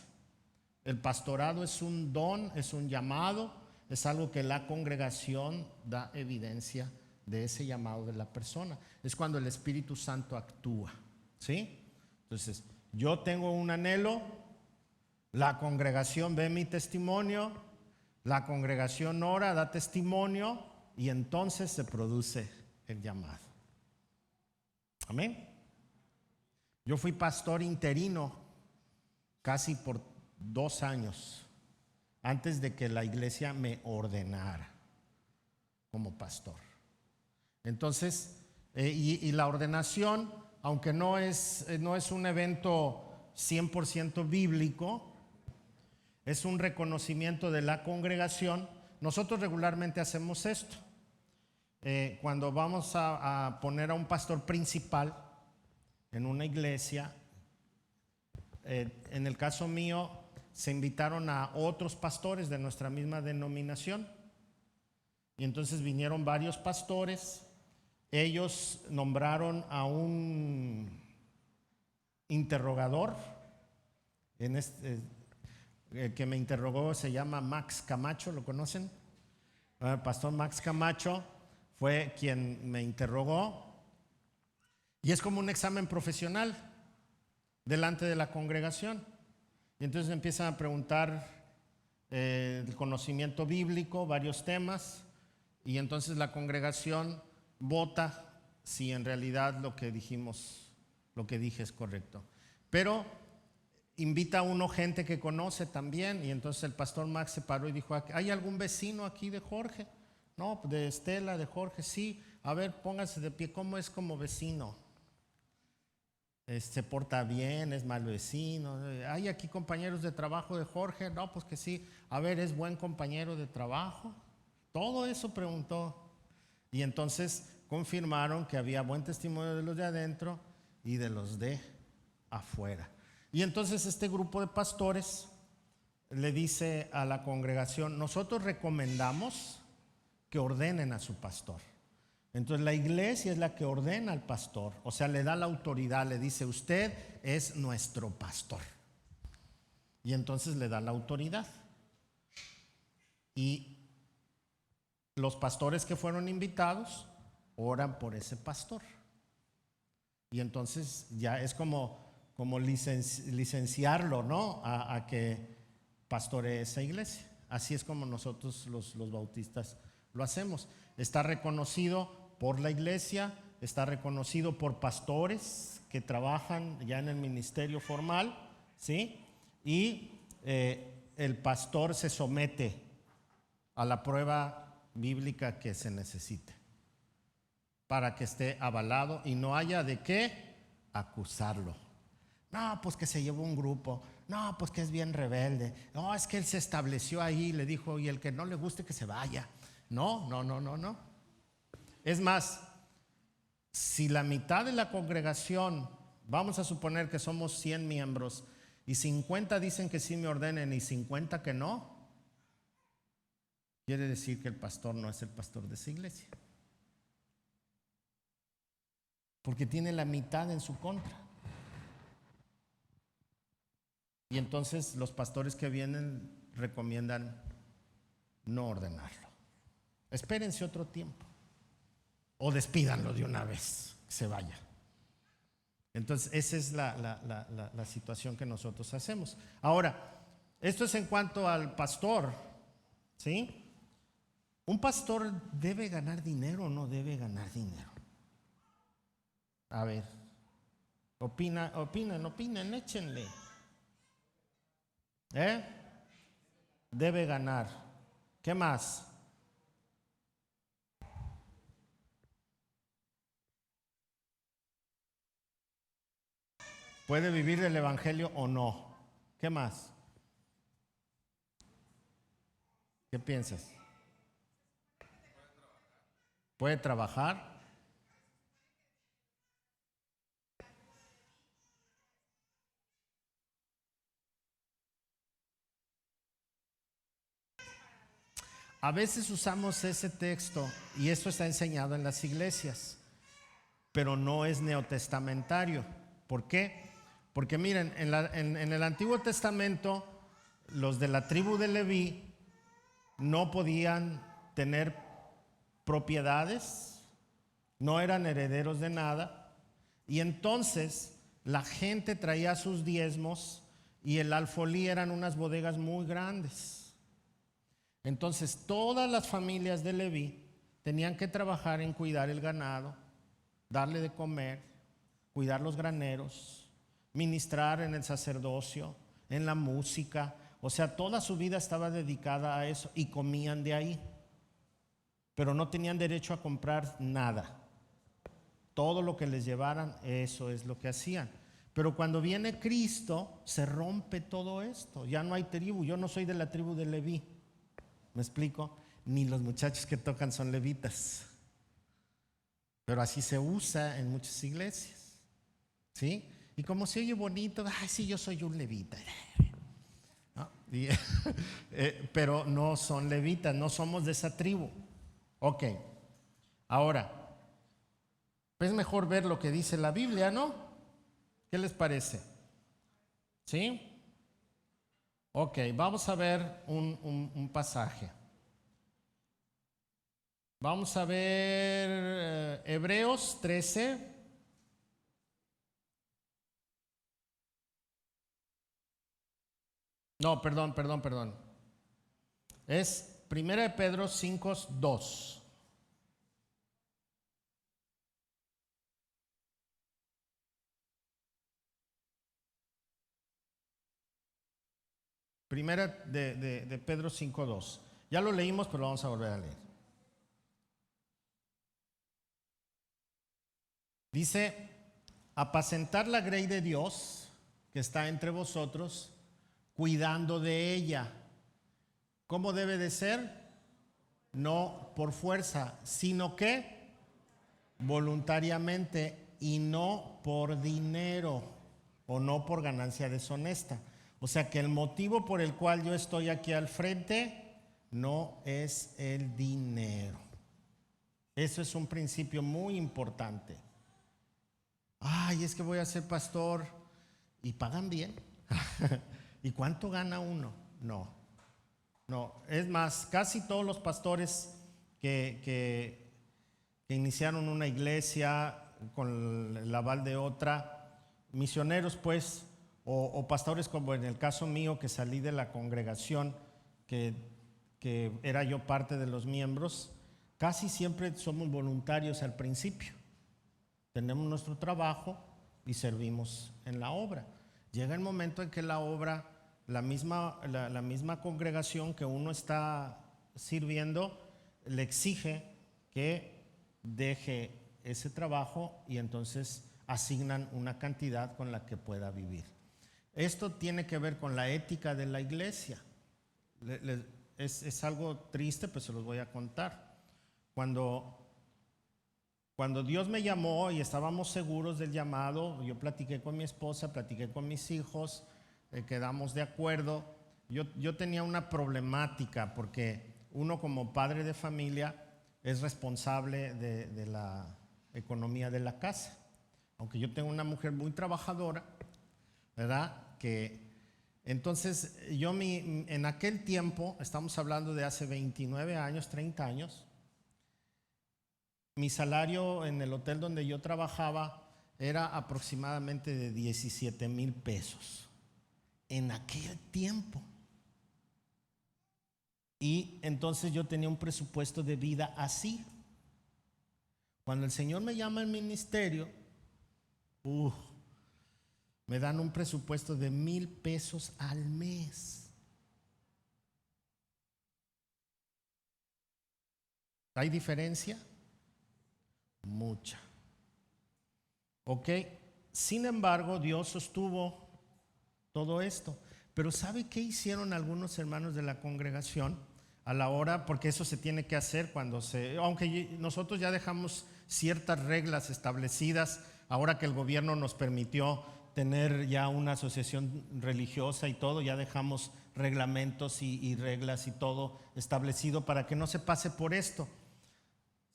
El pastorado es un don, es un llamado, es algo que la congregación da evidencia de ese llamado de la persona. Es cuando el Espíritu Santo actúa, ¿sí? Entonces, yo tengo un anhelo, La congregación ve mi testimonio, la congregación ora, da testimonio y entonces se produce el llamado. Amén. Yo fui pastor interino casi por 2 años antes de que la iglesia me ordenara como pastor. Entonces, y la ordenación, aunque no es un evento 100% bíblico, es un reconocimiento de la congregación. Nosotros regularmente hacemos esto. Cuando vamos a poner a un pastor principal en una iglesia, en el caso mío, se invitaron a otros pastores de nuestra misma denominación. Y entonces vinieron varios pastores. Ellos nombraron a un interrogador. El que me interrogó se llama Max Camacho, ¿lo conocen? El pastor Max Camacho fue quien me interrogó. Y es como un examen profesional delante de la congregación. Y entonces empiezan a preguntar el conocimiento bíblico, varios temas. Y entonces la congregación vota si en realidad lo que dije es correcto. Pero invita a uno gente que conoce también. Y entonces el pastor Max se paró y dijo: ¿hay algún vecino aquí de Jorge? No, de Estela, de Jorge, sí. A ver, pónganse de pie. ¿Cómo es como vecino? Se porta bien, es mal vecino. ¿Hay aquí compañeros de trabajo de Jorge? No, pues que sí. A ver, ¿es buen compañero de trabajo? Todo eso preguntó. Y entonces confirmaron que había buen testimonio de los de adentro y de los de afuera. Y entonces este grupo de pastores le dice a la congregación: nosotros recomendamos que ordenen a su pastor. Entonces la iglesia es la que ordena al pastor, o sea, le da la autoridad, le dice: usted es nuestro pastor. Y entonces le da la autoridad. Y los pastores que fueron invitados oran por ese pastor. Y entonces ya es como licenciarlo, ¿no? A que pastoree esa iglesia. Así es como nosotros los bautistas lo hacemos. Está reconocido por la iglesia, está reconocido por pastores que trabajan ya en el ministerio formal, ¿sí? Y el pastor se somete a la prueba bíblica que se necesite para que esté avalado y no haya de qué acusarlo. No, pues que se llevó un grupo. No, pues que es bien rebelde. No, es que él se estableció ahí, le dijo: y el que no le guste que se vaya. No. Es más, si la mitad de la congregación, vamos a suponer que somos 100 miembros, y 50 dicen que sí me ordenen y 50 que no, quiere decir que el pastor no es el pastor de esa iglesia, porque tiene la mitad en su contra. Y entonces los pastores que vienen recomiendan no ordenarlo. Espérense otro tiempo o despídanlo de una vez, que se vaya. Entonces esa es la situación que nosotros hacemos. Ahora, esto es en cuanto al pastor, ¿sí? ¿Un pastor debe ganar dinero o no debe ganar dinero? A ver, opinen, échenle. Debe ganar. ¿Qué más? ¿Puede vivir del evangelio o no? ¿Qué más? ¿Qué piensas? ¿Puede trabajar? A veces usamos ese texto y eso está enseñado en las iglesias, pero no es neotestamentario. ¿Por qué? Porque miren, en el Antiguo Testamento, los de la tribu de Leví no podían tener propiedades, no eran herederos de nada, y entonces la gente traía sus diezmos y el alfolí eran unas bodegas muy grandes. Entonces todas las familias de Leví tenían que trabajar en cuidar el ganado, darle de comer, cuidar los graneros, ministrar en el sacerdocio, en la música. O sea, toda su vida estaba dedicada a eso y comían de ahí. Pero no tenían derecho a comprar nada. Todo lo que les llevaran, eso es lo que hacían. Pero cuando viene Cristo, se rompe todo esto. Ya no hay tribu. Yo no soy de la tribu de Leví. ¿Me explico? Ni los muchachos que tocan son levitas. Pero así se usa en muchas iglesias. ¿Sí? Y como se oye bonito, ay, sí, yo soy un levita. ¿No? Pero no son levitas, no somos de esa tribu. Ok, ahora, es mejor ver lo que dice la Biblia, ¿no? ¿Qué les parece? ¿Sí? Ok, vamos a ver un pasaje. Vamos a ver Hebreos 13. No, perdón. Es 1 Pedro 5:2. Primera de Pedro 5:2. Ya lo leímos, pero lo vamos a volver a leer. Dice, apacentar la grey de Dios que está entre vosotros, cuidando de ella. ¿Cómo debe de ser? No por fuerza, sino que voluntariamente, y no por dinero o no por ganancia deshonesta. O sea que el motivo por el cual yo estoy aquí al frente no es el dinero. Eso es un principio muy importante. Ay, es que voy a ser pastor y pagan bien. ¿Y cuánto gana uno? No. Es más, casi todos los pastores que iniciaron una iglesia con el aval de otra, misioneros pues, o pastores como en el caso mío, que salí de la congregación, que era yo parte de los miembros, casi siempre somos voluntarios al principio. Tenemos nuestro trabajo y servimos en la obra. Llega el momento en que la obra, la misma congregación que uno está sirviendo, le exige que deje ese trabajo y entonces asignan una cantidad con la que pueda vivir. Esto tiene que ver con la ética de la iglesia. Es algo triste, pero se los voy a contar. Cuando Dios me llamó y estábamos seguros del llamado, yo platiqué con mi esposa, platiqué con mis hijos, quedamos de acuerdo. Yo tenía una problemática porque uno como padre de familia es responsable de la economía de la casa. Aunque yo tengo una mujer muy trabajadora, ¿verdad? Entonces yo en aquel tiempo, estamos hablando de hace 29 años, 30 años, mi salario en el hotel donde yo trabajaba era aproximadamente de 17,000 pesos en aquel tiempo. Y entonces yo tenía un presupuesto de vida así. Cuando el Señor me llama al ministerio, me dan un presupuesto de 1,000 pesos al mes. ¿Hay diferencia? Mucha. Ok, sin embargo, Dios sostuvo todo esto. Pero ¿sabe qué hicieron algunos hermanos de la congregación a la hora? Porque eso se tiene que hacer aunque nosotros ya dejamos ciertas reglas establecidas, ahora que el gobierno nos permitió tener ya una asociación religiosa y todo, ya dejamos reglamentos y reglas y todo establecido para que no se pase por esto.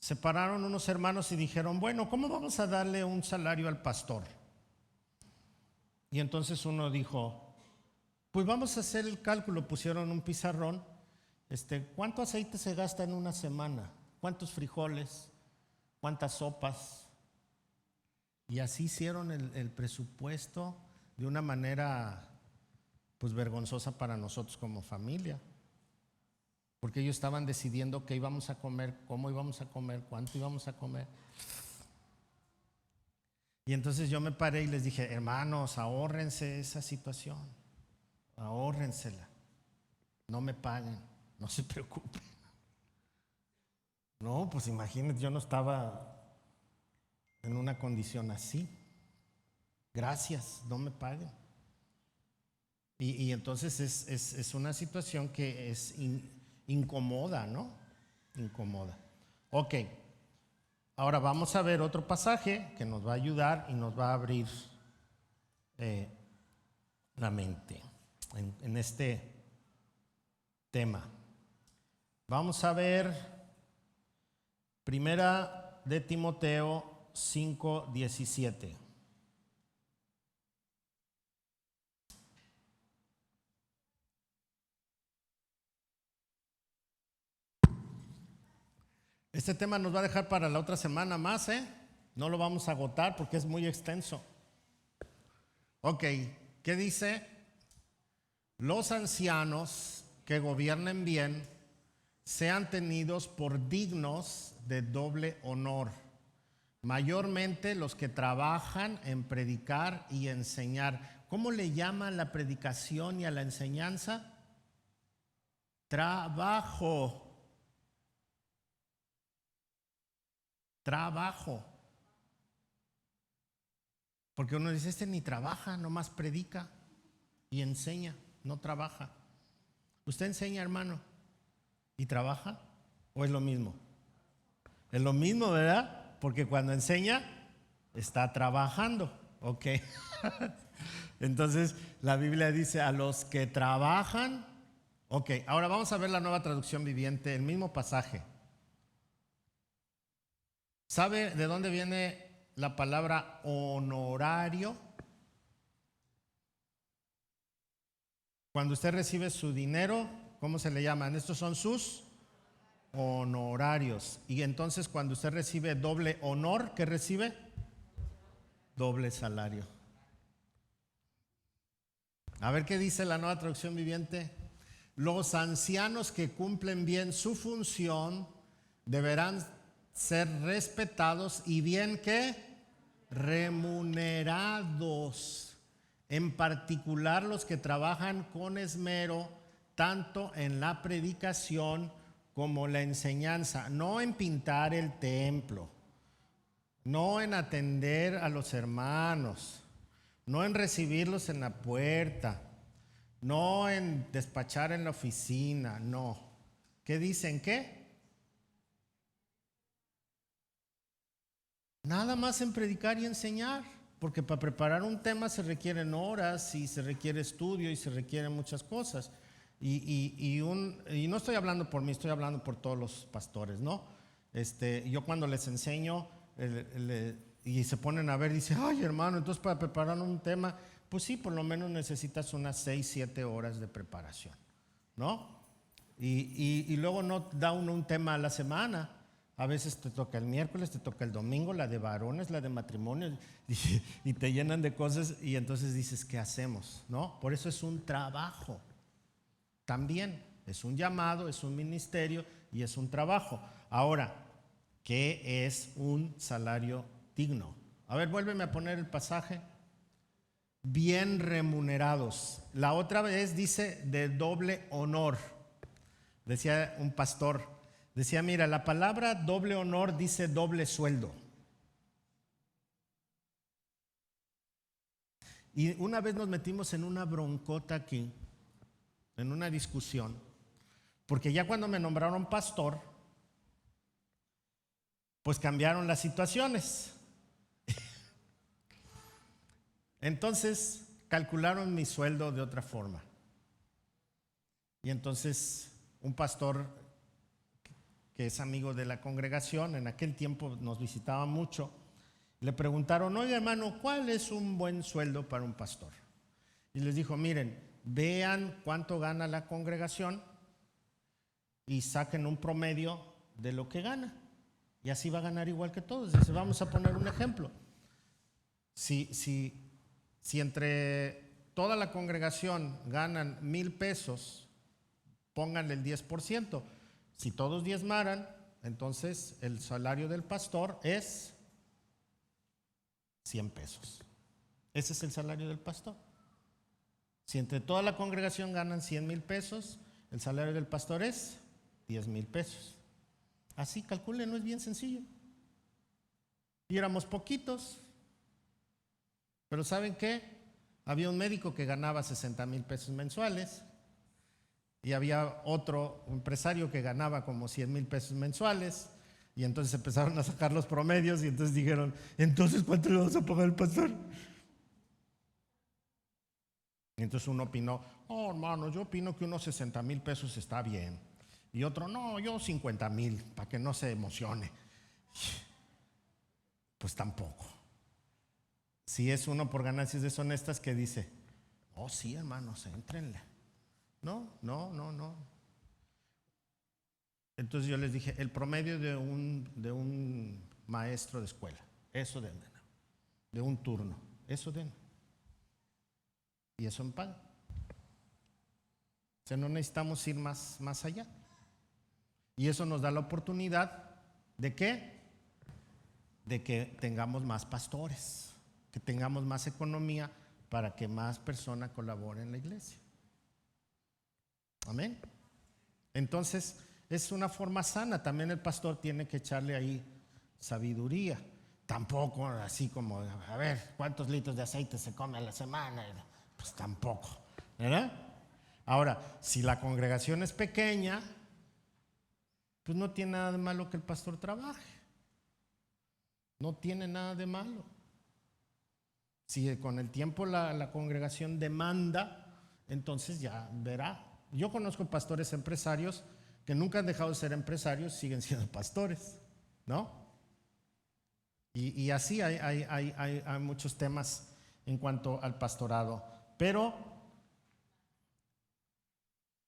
Se pararon unos hermanos y dijeron, bueno, ¿cómo vamos a darle un salario al pastor? Y entonces uno dijo, pues vamos a hacer el cálculo. Pusieron un pizarrón, ¿cuánto aceite se gasta en una semana? ¿Cuántos frijoles? ¿Cuántas sopas? Y así hicieron el presupuesto de una manera pues vergonzosa para nosotros como familia, porque ellos estaban decidiendo qué íbamos a comer, cómo íbamos a comer, cuánto íbamos a comer. Y entonces yo me paré y les dije, hermanos, ahórrense esa situación, ahórrensela, no me paguen, no se preocupen. No, pues imagínense, yo no estaba en una condición así. Gracias, no me paguen. Y entonces es una situación que es incomoda, ¿no? Incomoda. Ok, ahora vamos a ver otro pasaje que nos va a ayudar y nos va a abrir la mente en este tema. Vamos a ver Primera de Timoteo 5:17. Este tema nos va a dejar para la otra semana más, ¿eh? No lo vamos a agotar porque es muy extenso. Ok, ¿qué dice? Los ancianos que gobiernen bien sean tenidos por dignos de doble honor, mayormente los que trabajan en predicar y enseñar. ¿Cómo le llaman la predicación y a la enseñanza? Trabajo. Trabajo. Porque uno dice, este ni trabaja, nomás predica y enseña, no trabaja. ¿Usted enseña, hermano? ¿Y trabaja? ¿O es lo mismo? Es lo mismo, ¿verdad? Porque cuando enseña, está trabajando. Ok. Entonces, la Biblia dice, a los que trabajan. Ok, ahora vamos a ver la Nueva Traducción Viviente, el mismo pasaje. ¿Sabe de dónde viene la palabra honorario? Cuando usted recibe su dinero, ¿cómo se le llaman? Estos son sus honorarios. Y entonces cuando usted recibe doble honor, ¿qué recibe? Doble salario. A ver qué dice la Nueva Traducción Viviente. Los ancianos que cumplen bien su función deberán ser respetados y bien que remunerados, en particular los que trabajan con esmero tanto en la predicación como la enseñanza, no en pintar el templo, no en atender a los hermanos, no en recibirlos en la puerta, no en despachar en la oficina, no. ¿Qué dicen? ¿Qué? Nada más en predicar y enseñar, porque para preparar un tema se requieren horas y se requiere estudio y se requieren muchas cosas. Y no estoy hablando por mí, estoy hablando por todos los pastores, ¿no? Yo cuando les enseño y se ponen a ver, dice, ay hermano, entonces para preparar un tema, pues sí, por lo menos necesitas unas 6-7 horas de preparación, ¿no? Y luego no da uno un tema a la semana. A veces te toca el miércoles, te toca el domingo, la de varones, la de matrimonio, y te llenan de cosas y entonces dices, ¿qué hacemos? ¿No? Por eso es un trabajo. También es un llamado, es un ministerio y es un trabajo. Ahora, ¿qué es un salario digno? A ver, vuélveme a poner el pasaje. Bien remunerados. La otra vez dice de doble honor. Decía un pastor. Decía, mira, la palabra doble honor dice doble sueldo. Y una vez nos metimos en una broncota aquí, en una discusión, porque ya cuando me nombraron pastor, pues cambiaron las situaciones. Entonces calcularon mi sueldo de otra forma. Y entonces un pastor que es amigo de la congregación, en aquel tiempo nos visitaba mucho, le preguntaron, oye hermano, ¿cuál es un buen sueldo para un pastor? Y les dijo, miren, vean cuánto gana la congregación y saquen un promedio de lo que gana. Y así va a ganar igual que todos. Dice, vamos a poner un ejemplo. Si entre toda la congregación ganan 1,000 pesos, pónganle el 10%. Si todos diezmaran, entonces el salario del pastor es 100 pesos. Ese es el salario del pastor. Si entre toda la congregación ganan 100,000 pesos, el salario del pastor es 10,000 pesos. Así, calculen, no es bien sencillo. Y éramos poquitos. Pero ¿saben qué? Había un médico que ganaba 60,000 pesos mensuales. Y había otro empresario que ganaba como 100,000 pesos mensuales. Y entonces empezaron a sacar los promedios y entonces dijeron, entonces ¿cuánto le vamos a pagar al pastor? Y entonces uno opinó, oh hermano, yo opino que unos 60,000 pesos está bien. Y otro, no, yo 50,000, para que no se emocione. Pues tampoco. Si es uno por ganancias deshonestas que dice, oh sí hermanos, éntrenle. No. Entonces yo les dije, el promedio de un maestro de escuela, eso den, de un turno, eso den. Y eso en paga. O sea, no necesitamos ir más allá. Y eso nos da la oportunidad de ¿qué? De que tengamos más pastores, que tengamos más economía para que más personas colaboren en la iglesia. Amén. Entonces, es una forma sana. También el pastor tiene que echarle ahí sabiduría. Tampoco así como, a ver, ¿cuántos litros de aceite se come a la semana? Pues tampoco, ¿verdad? Ahora, si la congregación es pequeña, pues no tiene nada de malo que el pastor trabaje. No tiene nada de malo. Si con el tiempo la congregación demanda, entonces ya verá. Yo conozco pastores empresarios que nunca han dejado de ser empresarios, siguen siendo pastores, ¿no? Y así hay muchos temas en cuanto al pastorado. Pero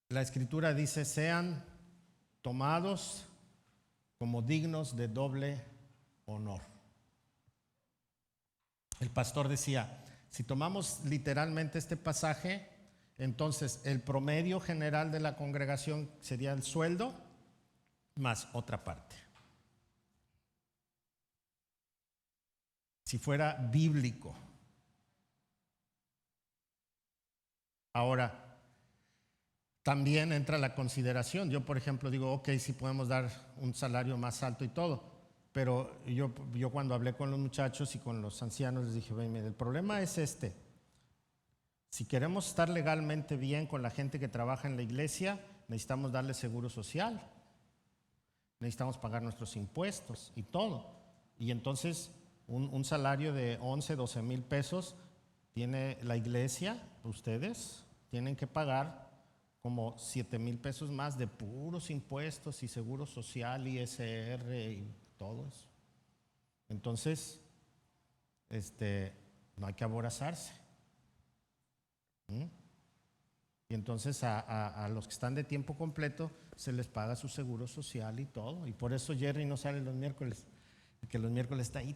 la Escritura dice, sean tomados como dignos de doble honor. El pastor decía, si tomamos literalmente este pasaje, entonces el promedio general de la congregación sería el sueldo más otra parte. Si fuera bíblico. Ahora, también entra la consideración. Yo, por ejemplo, digo, ok, sí podemos dar un salario más alto y todo, pero yo cuando hablé con los muchachos y con los ancianos les dije, mire, el problema es este. Si queremos estar legalmente bien con la gente que trabaja en la iglesia, necesitamos darle seguro social, necesitamos pagar nuestros impuestos y todo. Y entonces un salario de 11, 12 mil pesos tiene la iglesia, ustedes tienen que pagar como 7,000 pesos más de puros impuestos y seguro social, ISR y todo eso. Entonces, no hay que aborazarse. Y entonces a los que están de tiempo completo se les paga su seguro social y todo. Y por eso Jerry no sale los miércoles, porque los miércoles está ahí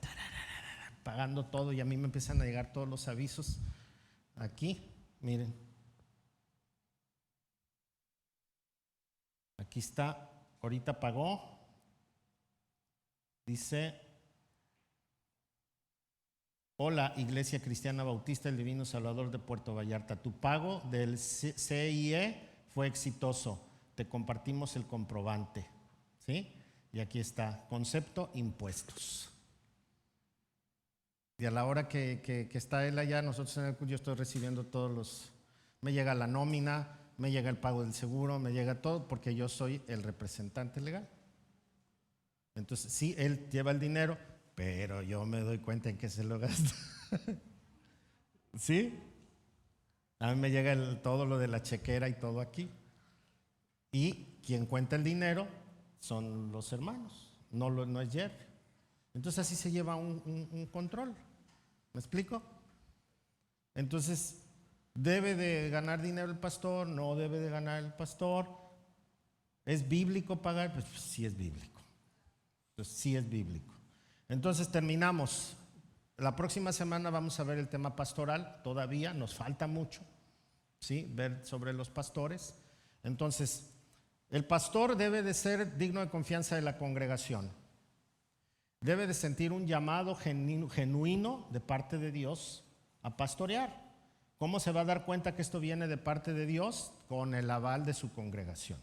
pagando todo y a mí me empiezan a llegar todos los avisos aquí, miren. Aquí está, ahorita pagó, dice, hola Iglesia Cristiana Bautista del Divino Salvador de Puerto Vallarta, tu pago del CIE fue exitoso, te compartimos el comprobante, ¿sí? Y aquí está, concepto impuestos. Y a la hora que está él allá, nosotros en el yo estoy recibiendo todos los, me llega la nómina, me llega el pago del seguro, me llega todo, porque yo soy el representante legal. Entonces, sí, él lleva el dinero, pero yo me doy cuenta en que se lo gasta. ¿Sí? A mí me llega todo lo de la chequera y todo aquí. Y quien cuenta el dinero son los hermanos, no es Jerry. Entonces así se lleva un control. ¿Me explico? Entonces, ¿debe de ganar dinero el pastor? ¿No debe de ganar el pastor? ¿Es bíblico pagar? Pues sí es bíblico. Pues sí es bíblico. Entonces terminamos. La próxima semana vamos a ver el tema pastoral, todavía nos falta mucho, ¿sí? Ver sobre los pastores. Entonces, el pastor debe de ser digno de confianza de la congregación. Debe de sentir un llamado genuino de parte de Dios a pastorear. ¿Cómo se va a dar cuenta que esto viene de parte de Dios? Con el aval de su congregación,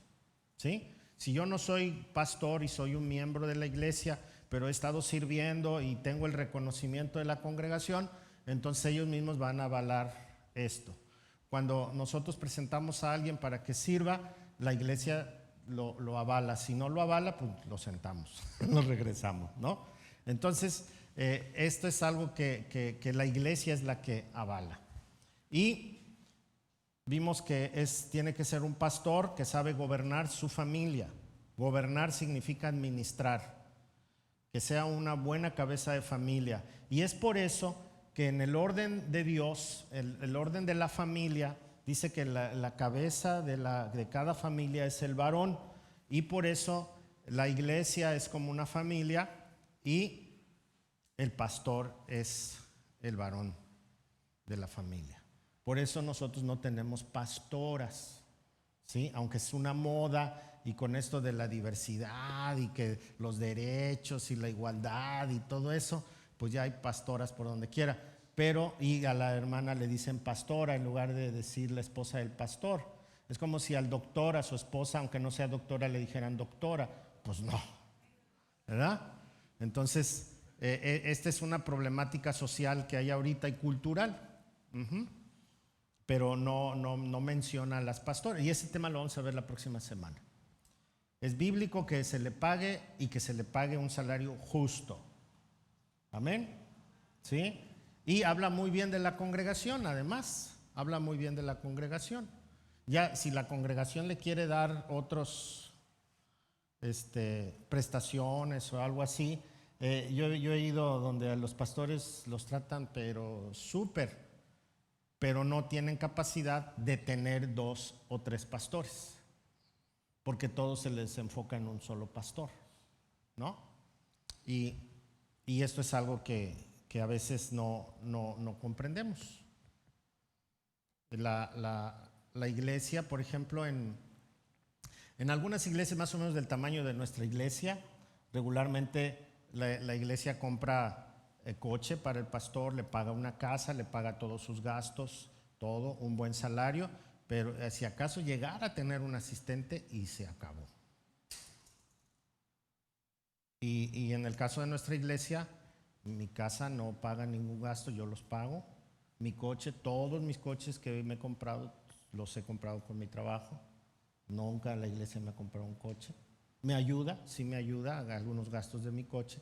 ¿sí? Si yo no soy pastor y soy un miembro de la iglesia, pero he estado sirviendo y tengo el reconocimiento de la congregación, entonces ellos mismos van a avalar esto. Cuando nosotros presentamos a alguien para que sirva, la iglesia lo avala. Si no lo avala, pues lo sentamos, nos regresamos, ¿no? Entonces, esto es algo que la iglesia es la que avala. Y vimos que tiene que ser un pastor que sabe gobernar su familia. Gobernar significa administrar, que sea una buena cabeza de familia. Y es por eso que en el orden de Dios, el orden de la familia, dice que la cabeza de cada familia es el varón. Y por eso la iglesia es como una familia y el pastor es el varón de la familia. Por eso nosotros no tenemos pastoras, ¿sí? Aunque es una moda y con esto de la diversidad y que los derechos y la igualdad y todo eso, pues ya hay pastoras por donde quiera. Pero, y a la hermana le dicen pastora en lugar de decir la esposa del pastor. Es como si al doctor, a su esposa, aunque no sea doctora, le dijeran doctora. Pues no, ¿verdad? Entonces, esta es una problemática social que hay ahorita y cultural. Pero no menciona a las pastoras. Y ese tema lo vamos a ver la próxima semana. Es bíblico que se le pague y que se le pague un salario justo. Amén. ¿Sí? Y habla muy bien de la congregación, además. Habla muy bien de la congregación. Ya si la congregación le quiere dar otros prestaciones o algo así, yo he ido donde a los pastores los tratan pero súper, pero no tienen capacidad de tener 2 o 3 pastores, porque todo se les enfoca en un solo pastor, ¿no? Y esto es algo que a veces no comprendemos. La iglesia, por ejemplo, en algunas iglesias más o menos del tamaño de nuestra iglesia, regularmente la iglesia compra coche para el pastor, le paga una casa, le paga todos sus gastos, todo, un buen salario, pero si acaso llegara a tener un asistente y se acabó. Y en el caso de nuestra iglesia, mi casa no paga ningún gasto, yo los pago. Mi coche, todos mis coches que me he comprado, los he comprado con mi trabajo. Nunca la iglesia me ha comprado un coche. Me ayuda, sí me ayuda a algunos gastos de mi coche.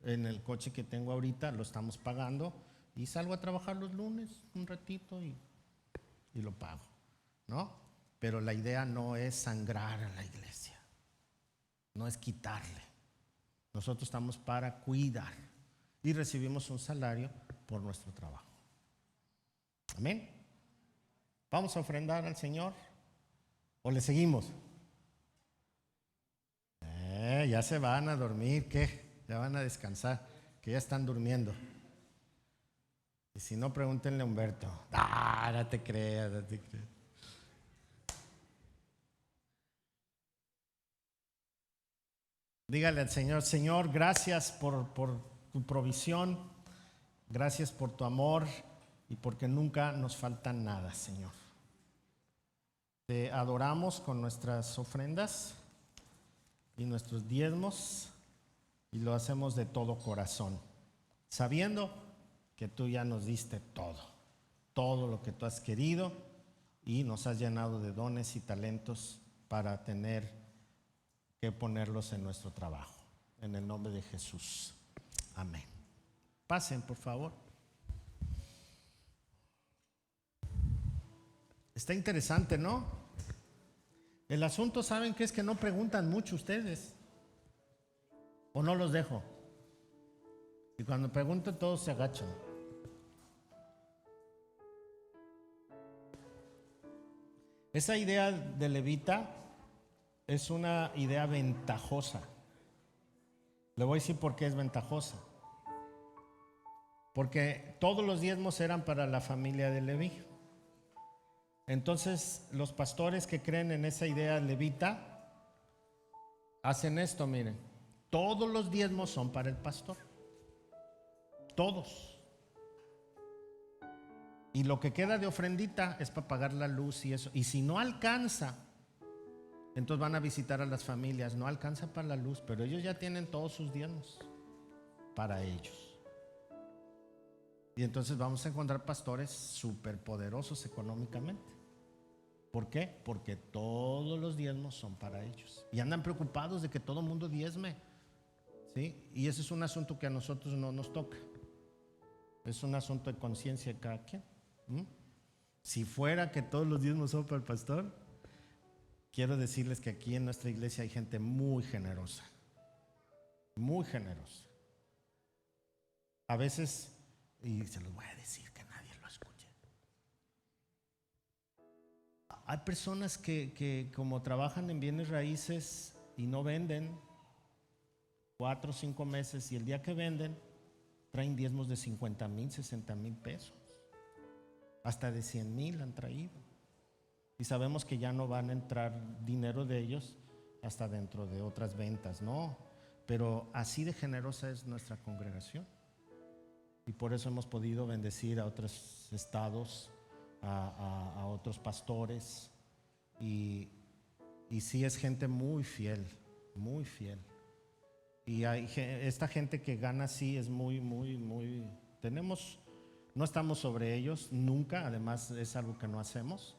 En el coche que tengo ahorita lo estamos pagando y salgo a trabajar los lunes un ratito y lo pago, ¿no? Pero la idea no es sangrar a la iglesia, no es quitarle. Nosotros estamos para cuidar y recibimos un salario por nuestro trabajo. Amén. ¿Vamos a ofrendar al Señor o le seguimos? Ya se van a dormir, ¿qué? Ya van a descansar, que ya están durmiendo. Y si no, pregúntenle a Humberto. No te creas, no te creas. Dígale al Señor: Señor, gracias por tu provisión, gracias por tu amor y porque nunca nos falta nada, Señor. Te adoramos con nuestras ofrendas y nuestros diezmos y lo hacemos de todo corazón, sabiendo que tú ya nos diste todo lo que tú has querido y nos has llenado de dones y talentos para tener que ponerlos en nuestro trabajo. En el nombre de Jesús. Amén. Pasen, por favor. Está interesante, ¿no? El asunto, ¿saben qué es? Que no preguntan mucho ustedes. ¿O no los dejo? Y cuando preguntan todos se agachan. Esa idea de levita es una idea ventajosa. Le voy a decir por qué es ventajosa. porque todos los diezmos eran para la familia de Leví. Entonces los pastores que creen en esa idea levita hacen esto, miren, todos los diezmos son para el pastor, todos. Y lo que queda de ofrendita es para pagar la luz y eso. Y si no alcanza, entonces van a visitar a las familias. No alcanza para la luz, pero ellos ya tienen todos sus diezmos para ellos. Y entonces vamos a encontrar pastores súper poderosos económicamente. ¿Por qué? Porque todos los diezmos son para ellos. Y andan preocupados de que todo el mundo diezme, ¿sí? Y ese es un asunto que a nosotros no nos toca. Es un asunto de conciencia de cada quien. Si fuera que todos los diezmos son para el pastor, quiero decirles que aquí en nuestra iglesia hay gente muy generosa, muy generosa. A veces, y se los voy a decir que nadie lo escuche, hay personas que como trabajan en bienes raíces y no venden 4 o 5 meses, y el día que venden traen diezmos de 50,000, 60,000 pesos. Hasta de 100,000 han traído. Y sabemos que ya no van a entrar dinero de ellos hasta dentro de otras ventas, ¿no? Pero así de generosa es nuestra congregación. Y por eso hemos podido bendecir a otros estados, a otros pastores. Y sí es gente muy fiel, muy fiel. Y esta gente que gana así es muy, no estamos sobre ellos nunca, además es algo que no hacemos,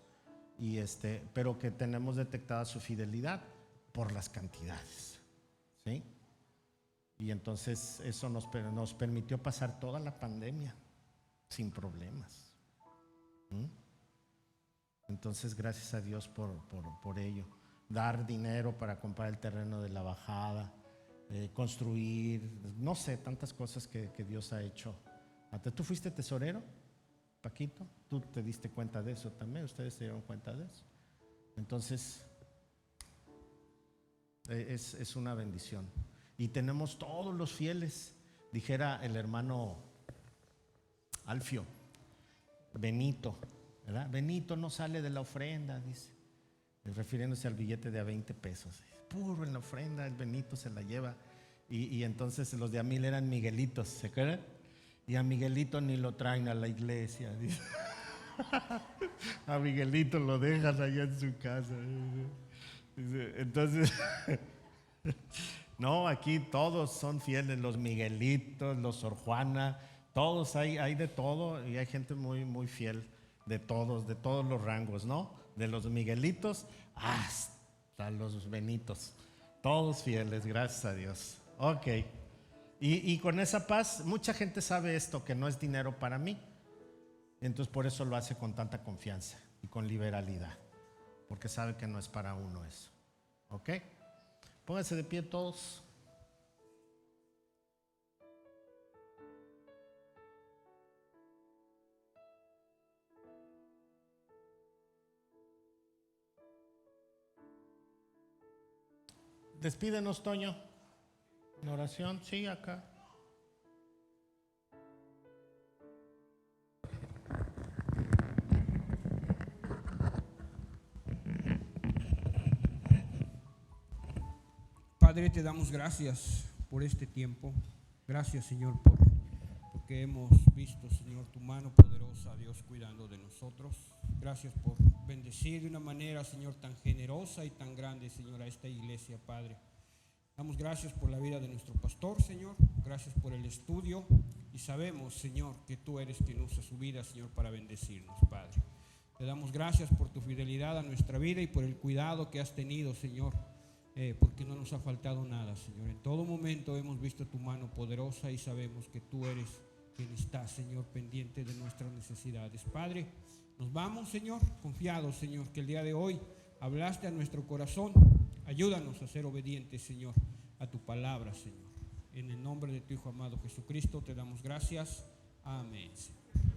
pero que tenemos detectada su fidelidad por las cantidades, ¿sí? Y entonces eso nos permitió pasar toda la pandemia sin problemas. Entonces gracias a Dios por ello. Dar dinero para comprar el terreno de la bajada, construir, no sé, tantas cosas que Dios ha hecho. ¿Tú fuiste tesorero, Paquito? ¿Tú te diste cuenta de eso también? ¿Ustedes se dieron cuenta de eso? Entonces es una bendición. Y tenemos todos los fieles. Dijera el hermano Alfio, Benito, ¿verdad? Benito no sale de la ofrenda, dice, refiriéndose al billete de a 20 pesos. Puro en la ofrenda, el Benito se la lleva. Y entonces los de a 1,000 eran Miguelitos, ¿se acuerdan? Y a Miguelito ni lo traen a la iglesia, dice. A Miguelito lo dejan allá en su casa. Dice, entonces, no, aquí todos son fieles, los Miguelitos, los Sor Juana, todos hay de todo, y hay gente muy fiel de todos los rangos, ¿no? De los Miguelitos hasta los Benitos, todos fieles, gracias a Dios. Ok. Y con esa paz, mucha gente sabe esto, que no es dinero para mí. Entonces por eso lo hace con tanta confianza y con liberalidad, porque sabe que no es para uno eso. ¿Ok? Pónganse de pie todos. Despídenos, Toño. En oración, sí, acá. Padre, te damos gracias por este tiempo. Gracias, Señor, porque hemos visto, Señor, tu mano poderosa, Dios, cuidando de nosotros. Gracias por bendecir de una manera, Señor, tan generosa y tan grande, Señor, a esta iglesia, Padre. Damos gracias por la vida de nuestro pastor, Señor. Gracias por el estudio. Y sabemos, Señor, que tú eres quien usa su vida, Señor, para bendecirnos, Padre. Te damos gracias por tu fidelidad a nuestra vida y por el cuidado que has tenido, Señor, porque no nos ha faltado nada, Señor. En todo momento hemos visto tu mano poderosa y sabemos que tú eres quien está, Señor, pendiente de nuestras necesidades. Padre, nos vamos, Señor, confiados, Señor, que el día de hoy hablaste a nuestro corazón. Ayúdanos a ser obedientes, Señor, a tu palabra, Señor. En el nombre de tu Hijo amado Jesucristo te damos gracias. Amén, Señor.